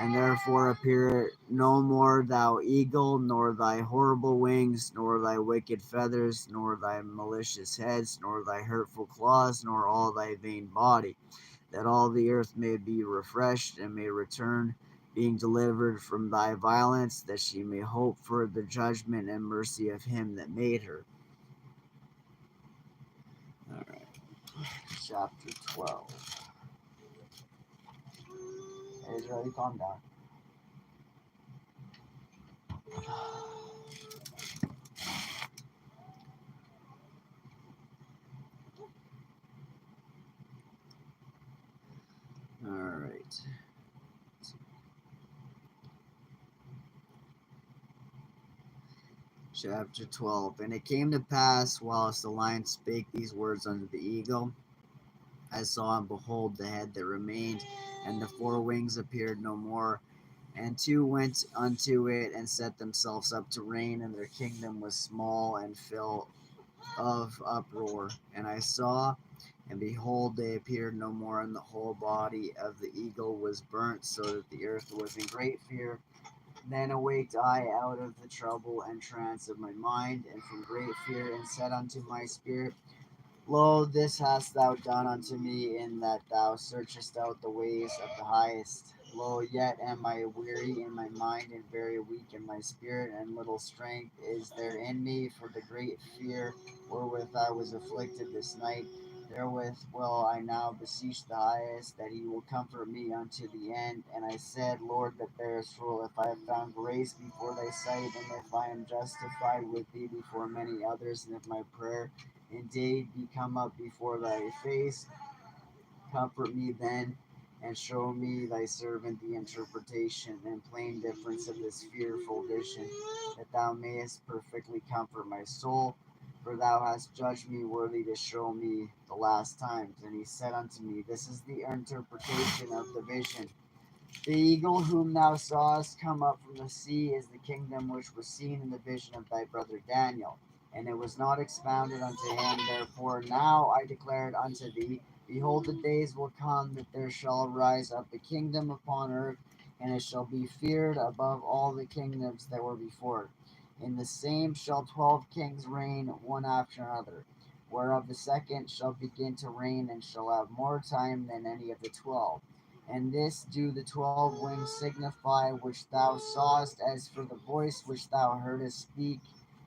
And therefore appear no more thou eagle, nor thy horrible wings, nor thy wicked feathers, nor thy malicious heads, nor thy hurtful claws, nor all thy vain body, that all the earth may be refreshed, and may return, being delivered from thy violence, that she may hope for the judgment and mercy of him that made her. All right. Chapter 12. Hey, Joey, calm down. All right. Chapter 12. And it came to pass, whilst the lion spake these words unto the eagle, I saw, and behold, the head that remained, and the four wings appeared no more. And two went unto it, and set themselves up to reign, and their kingdom was small and full of uproar. And I saw, and behold, they appeared no more, and the whole body of the eagle was burnt, so that the earth was in great fear. Then awaked I out of the trouble and trance of my mind, and from great fear, and said unto my spirit, Lo, this hast thou done unto me, in that thou searchest out the ways of the highest. Lo, yet am I weary in my mind, and very weak in my spirit, and little strength is there in me for the great fear wherewith I was afflicted this night. Therewith will I now beseech the highest, that he will comfort me unto the end. And I said, Lord that bearest rule, if I have found grace before thy sight, and if I am justified with thee before many others, and if my prayer indeed be come up before thy face, comfort me then, and show me thy servant the interpretation and plain difference of this fearful vision, that thou mayest perfectly comfort my soul, for thou hast judged me worthy to show me the last times. And he said unto me, This is the interpretation of the vision. The eagle whom thou sawest come up from the sea is the kingdom which was seen in the vision of thy brother Daniel. And it was not expounded unto him. Therefore now I declare it unto thee. Behold, the days will come that there shall rise up a kingdom upon earth, and it shall be feared above all the kingdoms that were before it. In the same shall 12 kings reign one after another, whereof the second shall begin to reign, and shall have more time than any of the 12. And this do the 12 wings signify, which thou sawest, as for the voice which thou heardest speak,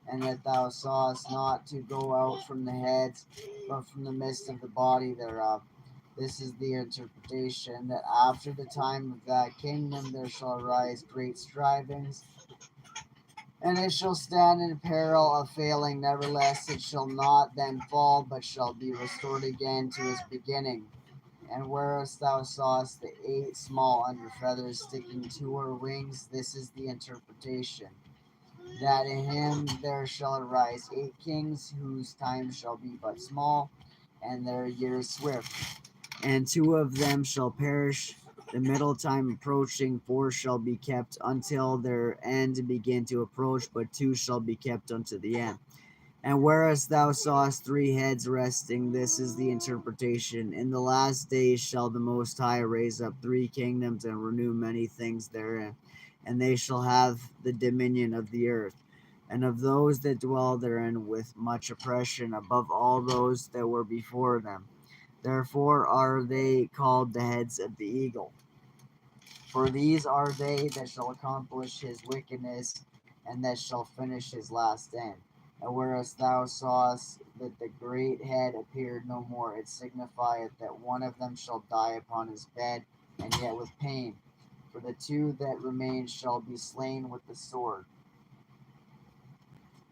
and that thou sawest not to go out from the heads, but from the midst of the body thereof. This is the interpretation, that after the time of that kingdom there shall arise great strivings, and it shall stand in peril of failing. Nevertheless, it shall not then fall, but shall be restored again to its beginning. And whereas thou sawest the 8 small under feathers sticking to her wings, this is the interpretation, that in him there shall arise 8 kings, whose time shall be but small, and their years swift. And 2 of them shall perish, the middle time approaching. 4 shall be kept until their end begin to approach, but 2 shall be kept unto the end. And whereas thou sawest 3 heads resting, this is the interpretation. In the last days shall the Most High raise up 3 kingdoms, and renew many things therein. And they shall have the dominion of the earth, and of those that dwell therein with much oppression, above all those that were before them. Therefore are they called the heads of the eagle. For these are they that shall accomplish his wickedness, and that shall finish his last end. And whereas thou sawest that the great head appeared no more, it signifieth that one of them shall die upon his bed, and yet with pain. For the 2 that remain shall be slain with the sword.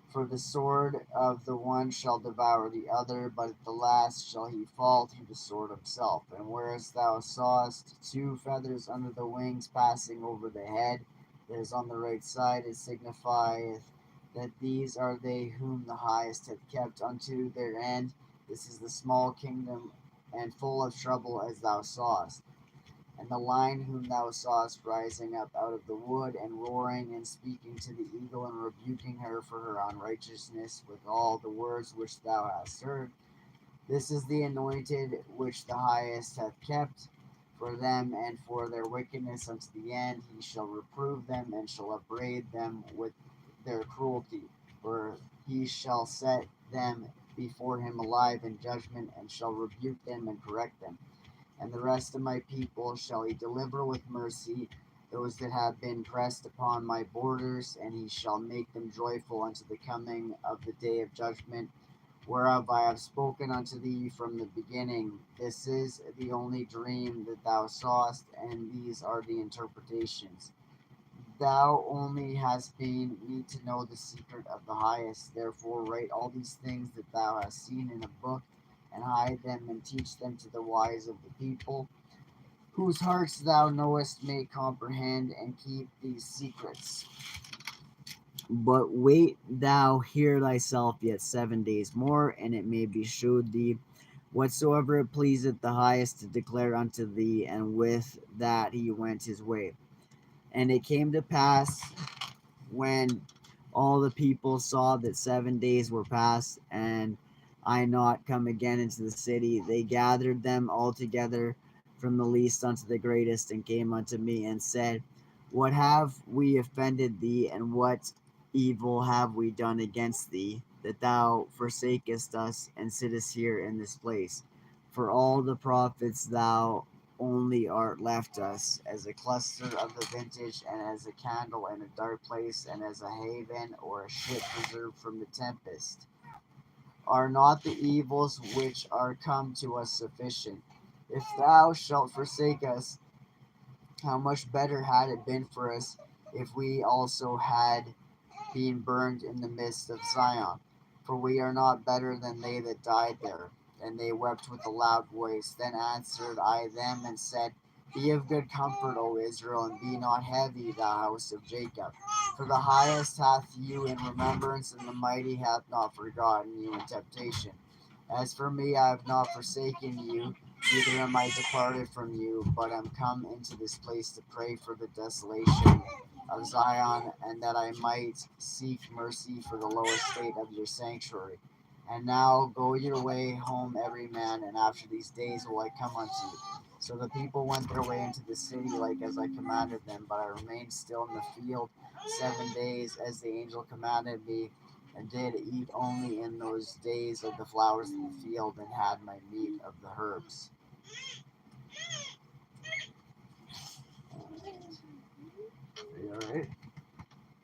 For the sword of the one shall devour the other, but at the last shall he fall through the sword himself. And whereas thou sawest 2 feathers under the wings passing over the head that is on the right side, it signifieth that these are they whom the highest hath kept unto their end. This is the small kingdom, and full of trouble, as thou sawest. And the lion whom thou sawest rising up out of the wood, and roaring, and speaking to the eagle, and rebuking her for her unrighteousness with all the words which thou hast heard. This is the anointed which the highest hath kept for them, and for their wickedness unto the end. He shall reprove them, and shall upbraid them with their cruelty. For he shall set them before him alive in judgment, and shall rebuke them and correct them. And the rest of my people shall he deliver with mercy, those that have been pressed upon my borders, and he shall make them joyful unto the coming of the day of judgment, whereof I have spoken unto thee from the beginning. This is the only dream that thou sawest, and these are the interpretations. Thou only hast been me to know the secret of the highest. Therefore write all these things that thou hast seen in a book, and hide them, and teach them to the wise of the people, whose hearts thou knowest may comprehend and keep these secrets. But wait thou here thyself yet 7 days more, and it may be shewed thee whatsoever it pleaseth the highest to declare unto thee. And with that he went his way. And it came to pass, when all the people saw that 7 days were past, and I not come again into the city, they gathered them all together from the least unto the greatest, and came unto me and said, What have we offended thee, and what evil have we done against thee, that thou forsakest us and sittest here in this place? For all the prophets thou only art left us, as a cluster of the vintage, and as a candle in a dark place, and as a haven or a ship preserved from the tempest. Are not the evils which are come to us sufficient? If thou shalt forsake us, how much better had it been for us if we also had been burned in the midst of Zion? For we are not better than they that died there. And they wept with a loud voice. Then answered I them and said, Be of good comfort, O Israel, and be not heavy, thou house of Jacob. For the highest hath you in remembrance, and the mighty hath not forgotten you in temptation. As for me, I have not forsaken you, neither am I departed from you, but am come into this place to pray for the desolation of Zion, and that I might seek mercy for the low estate of your sanctuary. And now go your way home every man, and after these days will I come unto you. So the people went their way into the city like as I commanded them, but I remained still in the field 7 days as the angel commanded me, and did eat only in those days of the flowers of the field, and had my meat of the herbs. Are you alright?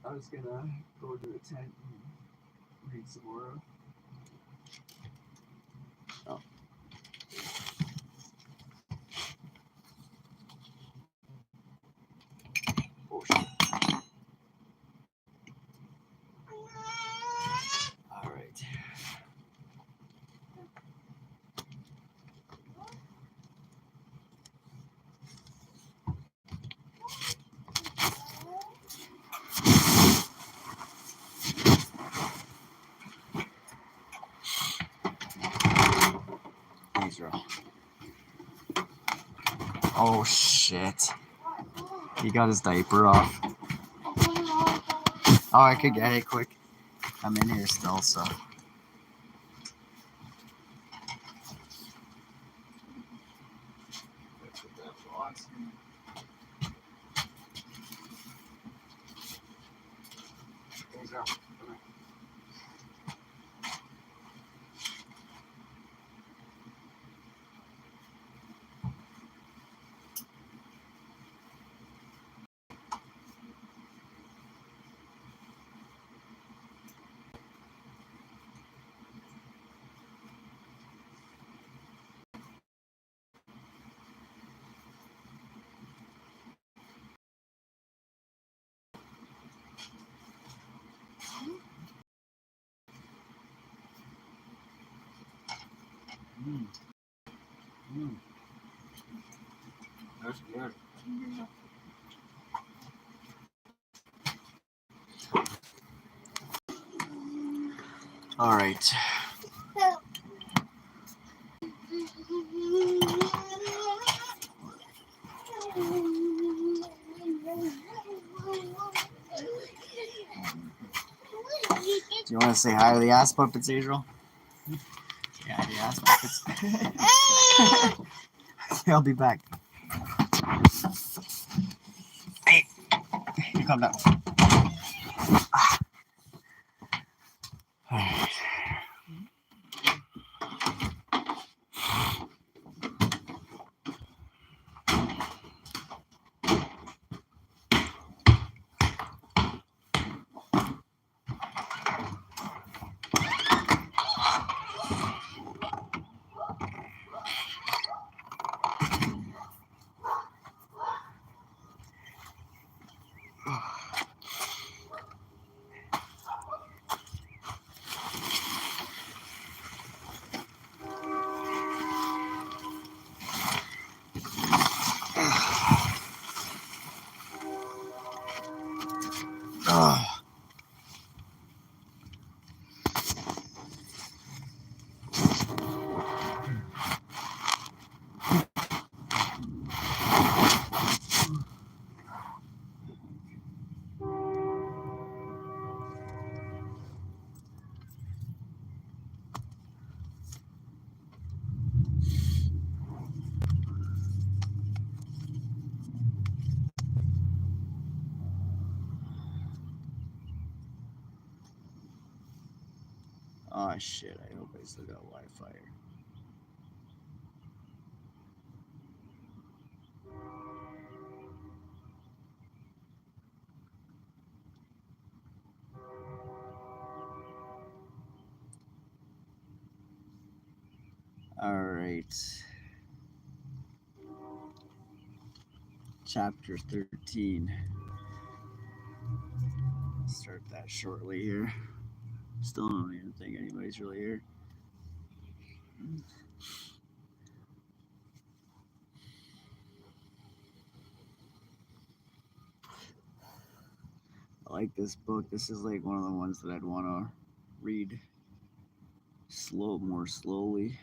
I was gonna go to the tent and read some more. Oh. Oh shit. Alright. Esdras. Oh shit. He got his diaper off. Oh, I could get it quick. I'm in here still, so. That's good. All right. Do you want to say hi to the ass puppets, Adriel? Yeah, the ass puppets. I'll be back. Hey, you calm down. Ah, oh shit, I hope I still got Wi-Fi. Alright. Chapter 13. Start that shortly here. Still don't even think anybody's really here. I like this book. This is like one of the ones that I'd want to read more slowly.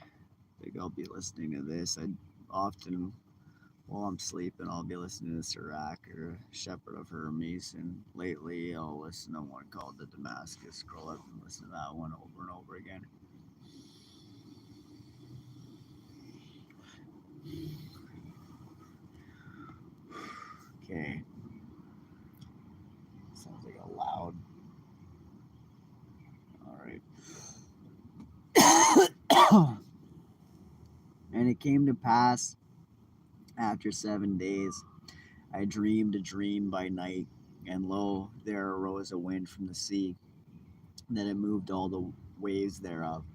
I think I'll be listening to this. I often, while I'm sleeping, I'll be listening to Sirach or Shepherd of Hermes. And lately, I'll listen to one called The Damascus. Scroll up and listen to that one over and over again. Okay. Sounds like a loud. All right. And it came to pass after 7 days, I dreamed a dream by night, and lo, there arose a wind from the sea, that it moved all the waves thereof.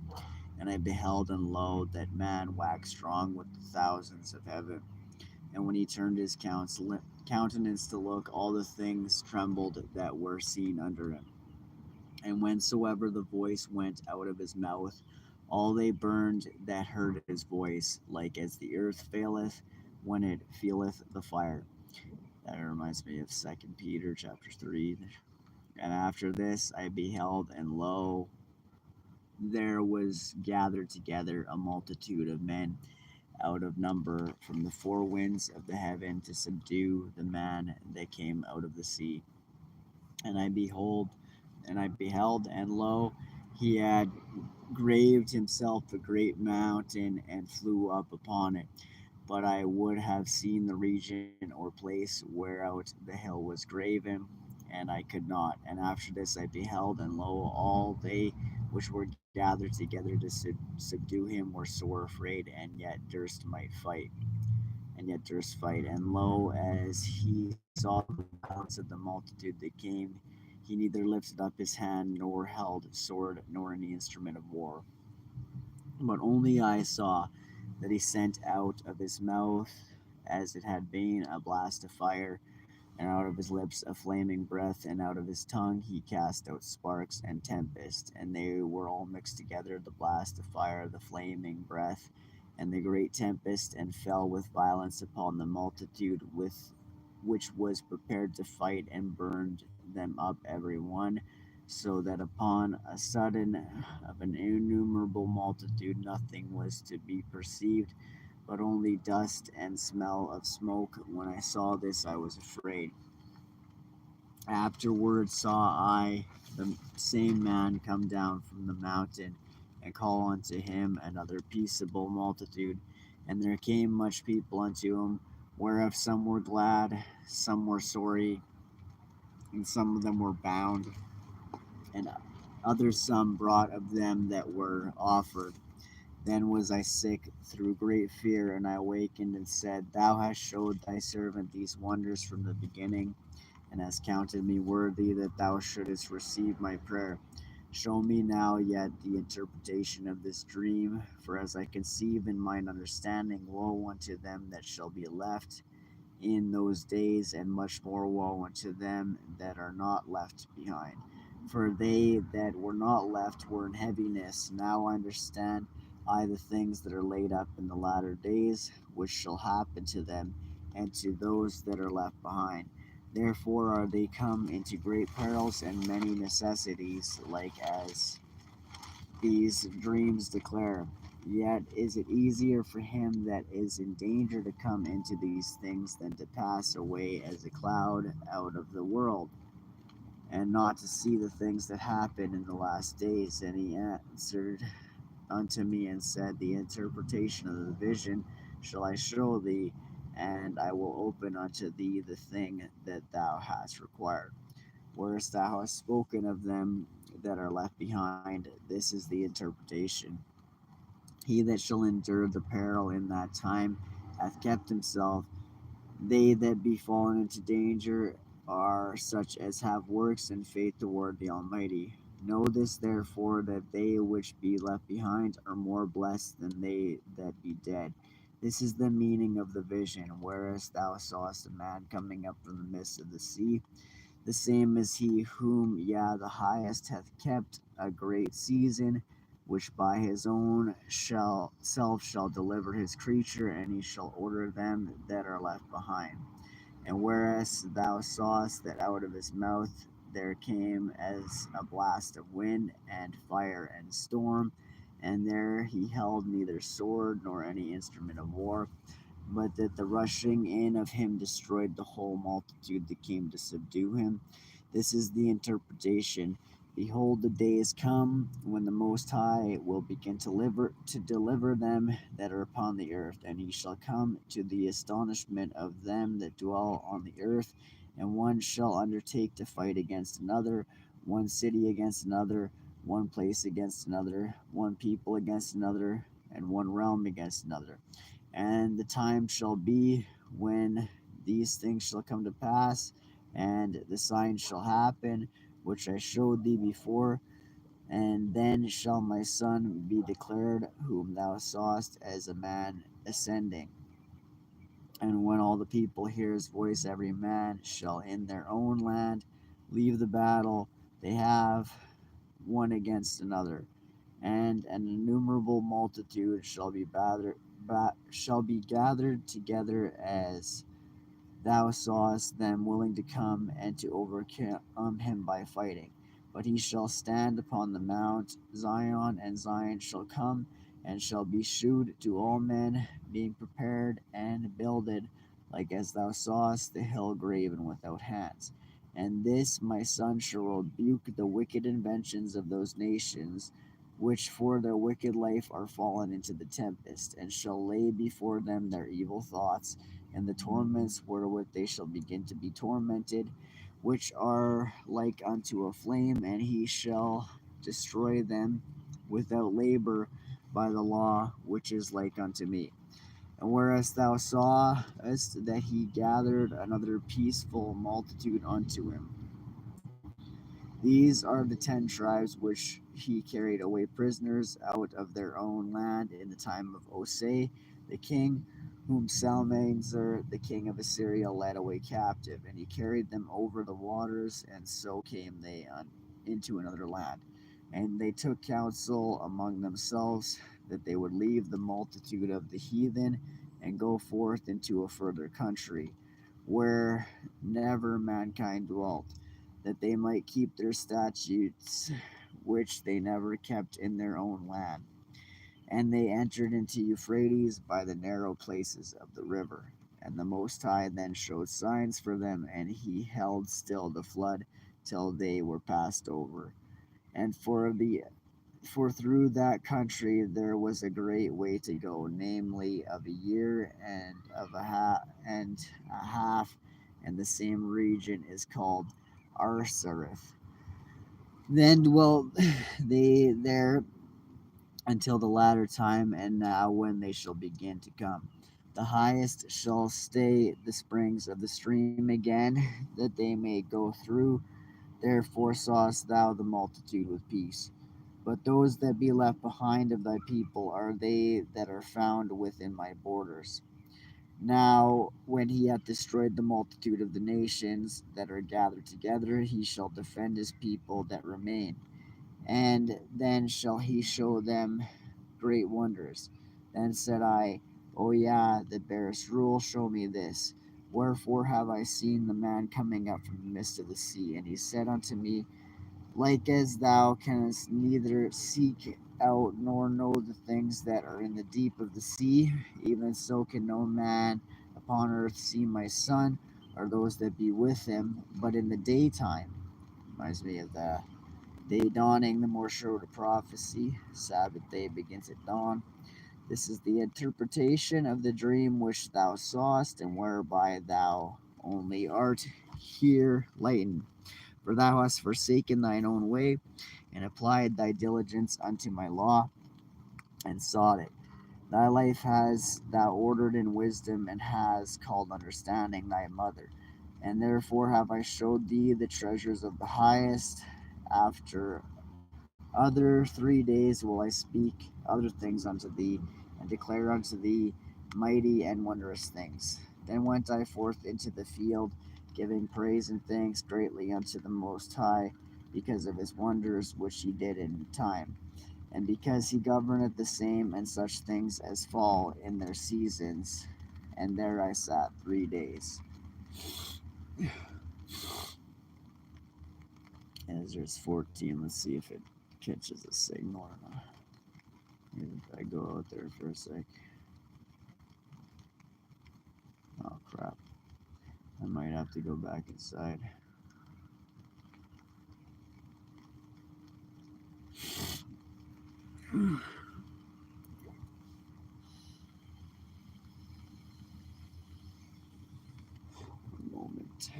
And I beheld, and lo, that man waxed strong with the thousands of heaven. And when he turned his countenance to look, all the things trembled that were seen under him. And whensoever the voice went out of his mouth, all they burned that heard his voice, like as the earth faileth when it feeleth the fire. That reminds me of 2 Peter chapter 3. And after this I beheld, and lo, there was gathered together a multitude of men out of number from the four winds of the heaven to subdue the man that came out of the sea. And I beheld, and lo, he had graved himself a great mountain and flew up upon it. But I would have seen the region or place whereout the hill was graven, and I could not. And after this I beheld, and lo, all they which were gathered together to subdue him were sore afraid, and yet durst fight. And lo, as he saw the violence of the multitude that came, he neither lifted up his hand nor held sword nor any instrument of war. But only I saw that he sent out of his mouth, as it had been, a blast of fire, and out of his lips a flaming breath, and out of his tongue he cast out sparks and tempest, and they were all mixed together, the blast of fire, the flaming breath, and the great tempest, and fell with violence upon the multitude with which was prepared to fight, and burned them up every one, so that upon a sudden of an innumerable multitude nothing was to be perceived, but only dust and smell of smoke. When I saw this, I was afraid. Afterward saw I the same man come down from the mountain, and call unto him another peaceable multitude. And there came much people unto him, whereof some were glad, some were sorry, and some of them were bound, and others some brought of them that were offered. Then was I sick through great fear, and I awakened and said, Thou hast showed thy servant these wonders from the beginning, and hast counted me worthy that thou shouldest receive my prayer. Show me now yet the interpretation of this dream, for as I conceive in mine understanding, woe unto them that shall be left in those days, and much more woe unto them that are not left behind. For they that were not left were in heaviness. Now I understand I the things that are laid up in the latter days, which shall happen to them and to those that are left behind. Therefore are they come into great perils and many necessities, like as these dreams declare. Yet is it easier for him that is in danger to come into these things than to pass away as a cloud out of the world, and not to see the things that happen in the last days. And he answered unto me and said, the interpretation of the vision shall I show thee, and I will open unto thee the thing that thou hast required. Whereas thou hast spoken of them that are left behind, this is the interpretation. He that shall endure the peril in that time hath kept himself. They that be fallen into danger are such as have works and faith toward the Almighty. Know this therefore, that they which be left behind are more blessed than they that be dead. This is the meaning of the vision. Whereas thou sawest a man coming up from the midst of the sea, the same is he whom Yah the highest hath kept a great season, which by his own self shall deliver his creature, and he shall order them that are left behind. And whereas thou sawest that out of his mouth there came as a blast of wind, and fire, and storm, and there he held neither sword nor any instrument of war, but that the rushing in of him destroyed the whole multitude that came to subdue him. This is the interpretation. Behold, the day is come when the Most High will begin to deliver them that are upon the earth, and he shall come to the astonishment of them that dwell on the earth, and one shall undertake to fight against another, one city against another, one place against another, one people against another, and one realm against another. And the time shall be when these things shall come to pass, and the signs shall happen, which I showed thee before. And then shall my son be declared, whom thou sawest as a man ascending. And when all the people hear his voice, every man shall in their own land leave the battle they have one against another, and an innumerable multitude shall be gathered together as thou sawest them willing to come and to overcome him by fighting. But he shall stand upon the mount Zion, and Zion shall come and shall be shewed to all men, being prepared and builded, like as thou sawest the hill graven without hands. And this my son shall rebuke the wicked inventions of those nations, which for their wicked life are fallen into the tempest, and shall lay before them their evil thoughts, and the torments wherewith they shall begin to be tormented, which are like unto a flame, and he shall destroy them without labor by the law which is like unto me. And whereas thou sawest that he gathered another peaceful multitude unto him, these are the 10 tribes which he carried away prisoners out of their own land in the time of Osei the king, whom Salmanasar the king of Assyria led away captive, and he carried them over the waters, and so came they into another land. And they took counsel among themselves that they would leave the multitude of the heathen and go forth into a further country, where never mankind dwelt, that they might keep their statutes, which they never kept in their own land. And they entered into Euphrates by the narrow places of the river. And the Most High then showed signs for them, and he held still the flood till they were passed over. And for through that country there was a great way to go, namely of a year and a half, and the same region is called Arsareth. Then dwelt they there until the latter time, and now when they shall begin to come. The highest shall stay the springs of the stream again, that they may go through. Therefore sawest thou the multitude with peace. But those that be left behind of thy people are they that are found within my borders. Now, when he hath destroyed the multitude of the nations that are gathered together, he shall defend his people that remain, and then shall he show them great wonders. Then said I, O Yah, that bearest rule, show me this. Wherefore have I seen the man coming up from the midst of the sea? And he said unto me, like as thou canst neither seek out nor know the things that are in the deep of the sea, even so can no man upon earth see my son or those that be with him, but in the daytime. Reminds me of the day dawning, the more sure to prophecy. Sabbath day begins at dawn. This is the interpretation of the dream which thou sawest, and whereby thou only art here lightened. For thou hast forsaken thine own way, and applied thy diligence unto my law, and sought it. Thy life has thou ordered in wisdom, and has called understanding thy mother. And therefore have I showed thee the treasures of the highest. After other 3 days will I speak other things unto thee, and declare unto thee mighty and wondrous things. Then went I forth into the field, giving praise and thanks greatly unto the Most High, because of his wonders which he did in time, and because he governeth the same and such things as fall in their seasons. And there I sat 3 days. Esdras 14. Let's see if it catches a signal or not. Maybe if I go out there for a sec. Oh crap. I might have to go back inside. One moment.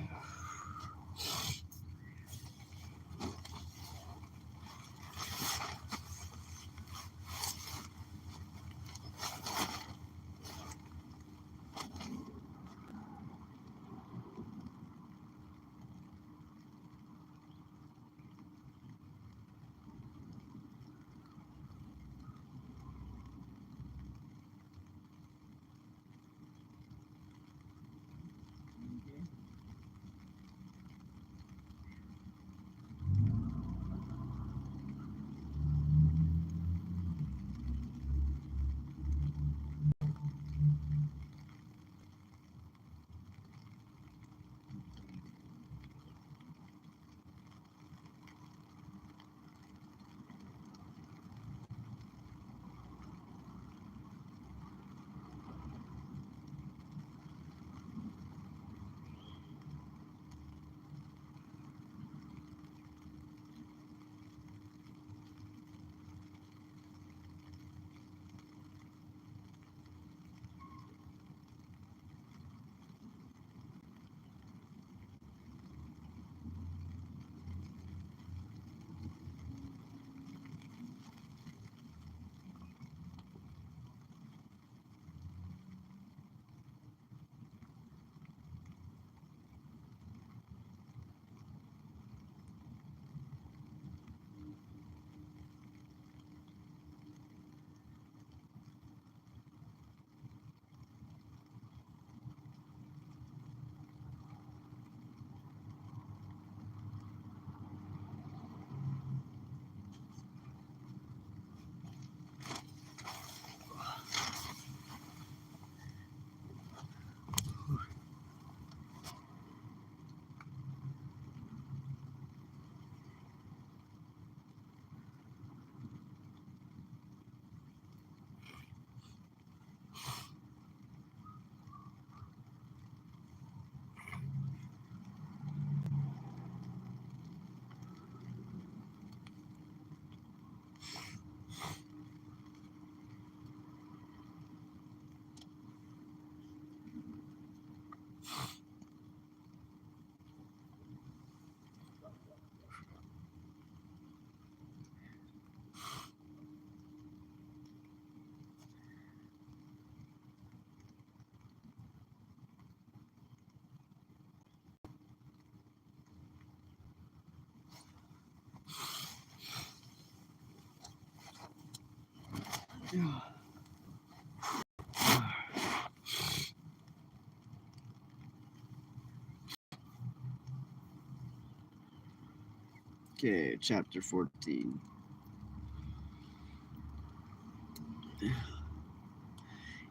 Okay, chapter 14.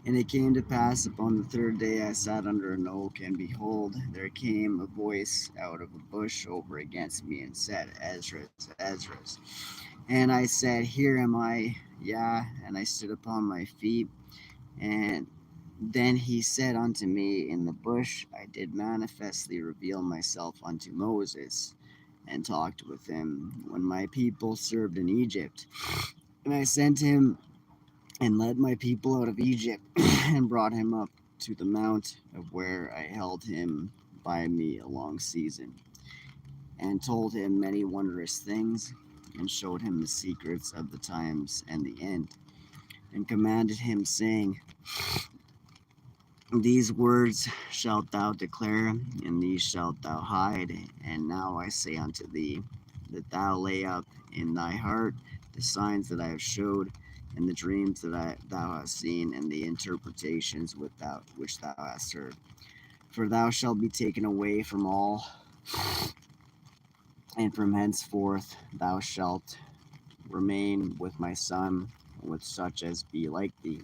And it came to pass upon the third day I sat under an oak, and behold, there came a voice out of a bush over against me, and said, Esdras, Esdras. And I said, Here am I, yeah. And I stood upon my feet, and then he said unto me in the bush, I did manifestly reveal myself unto Moses, and talked with him when my people served in Egypt. And I sent him and led my people out of Egypt, and brought him up to the mount of where I held him by me a long season, and told him many wondrous things, and showed him the secrets of the times and the end, and commanded him, saying, These words shalt thou declare, and these shalt thou hide. And now I say unto thee, that thou lay up in thy heart the signs that I have showed, and the dreams that thou hast seen, and the interpretations which thou hast heard. For thou shalt be taken away from all, and from henceforth thou shalt remain with my son, with such as be like thee,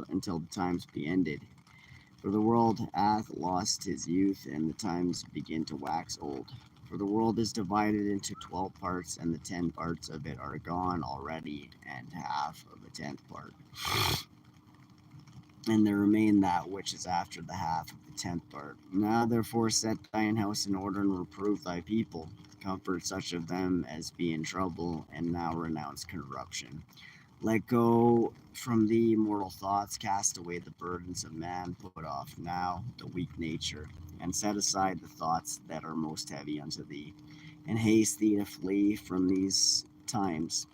until the times be ended. For the world hath lost his youth, and the times begin to wax old. For the world is divided into 12 parts, and the 10 parts of it are gone already, and half of a tenth part. And there remain that which is after the half of the tenth part. Now therefore set thine house in order, and reprove thy people. Comfort such of them as be in trouble, and now renounce corruption. Let go from thee mortal thoughts, cast away the burdens of man, put off now the weak nature, and set aside the thoughts that are most heavy unto thee, and haste thee to flee from these times.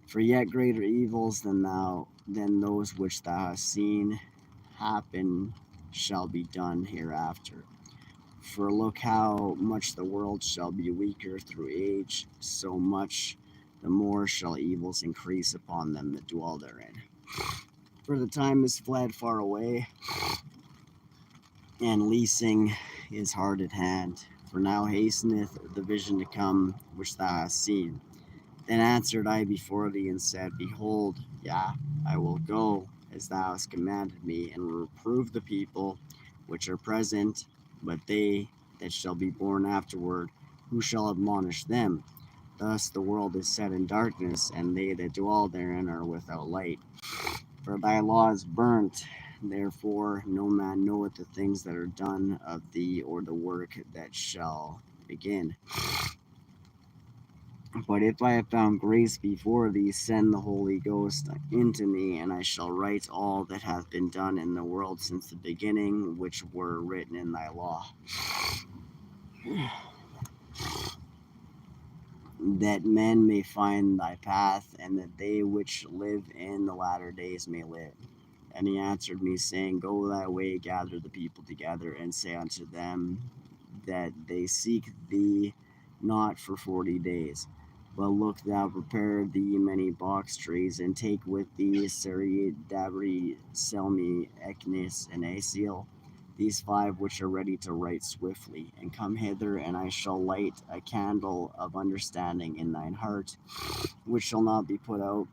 For yet greater evils than those which thou hast seen happen shall be done hereafter. For look how much the world shall be weaker through age, so much the more shall evils increase upon them that dwell therein. For the time is fled far away, and leasing is hard at hand. For now hasteneth the vision to come which thou hast seen. Then answered I before thee, and said, Behold, yeah, I will go as thou hast commanded me, and reprove the people which are present, but they that shall be born afterward, who shall admonish them? Thus the world is set in darkness, and they that dwell therein are without light. For thy law is burnt, therefore no man knoweth the things that are done of thee, or the work that shall begin. But if I have found grace before thee, send the Holy Ghost into me, and I shall write all that hath been done in the world since the beginning, which were written in thy law, that men may find thy path, and that they which live in the latter days may live. And he answered me, saying, Go thy way, gather the people together, and say unto them that they seek thee not for 40 days. But look, thou prepare thee many box trees, and take with thee Sari, Dabri, Selmi, Eknis, and Asiel, these 5 which are ready to write swiftly. And come hither, and I shall light a candle of understanding in thine heart, which shall not be put out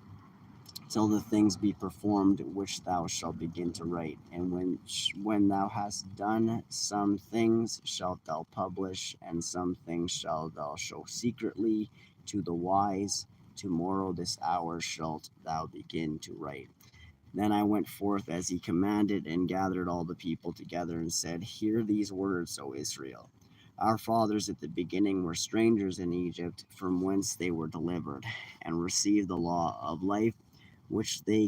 till the things be performed which thou shalt begin to write. And when thou hast done some things shalt thou publish, and some things shalt thou show secretly to the wise. Tomorrow this hour shalt thou begin to write. Then I went forth as he commanded, and gathered all the people together, and said, Hear these words, O Israel. Our fathers at the beginning were strangers in Egypt, from whence they were delivered, and received the law of life, which they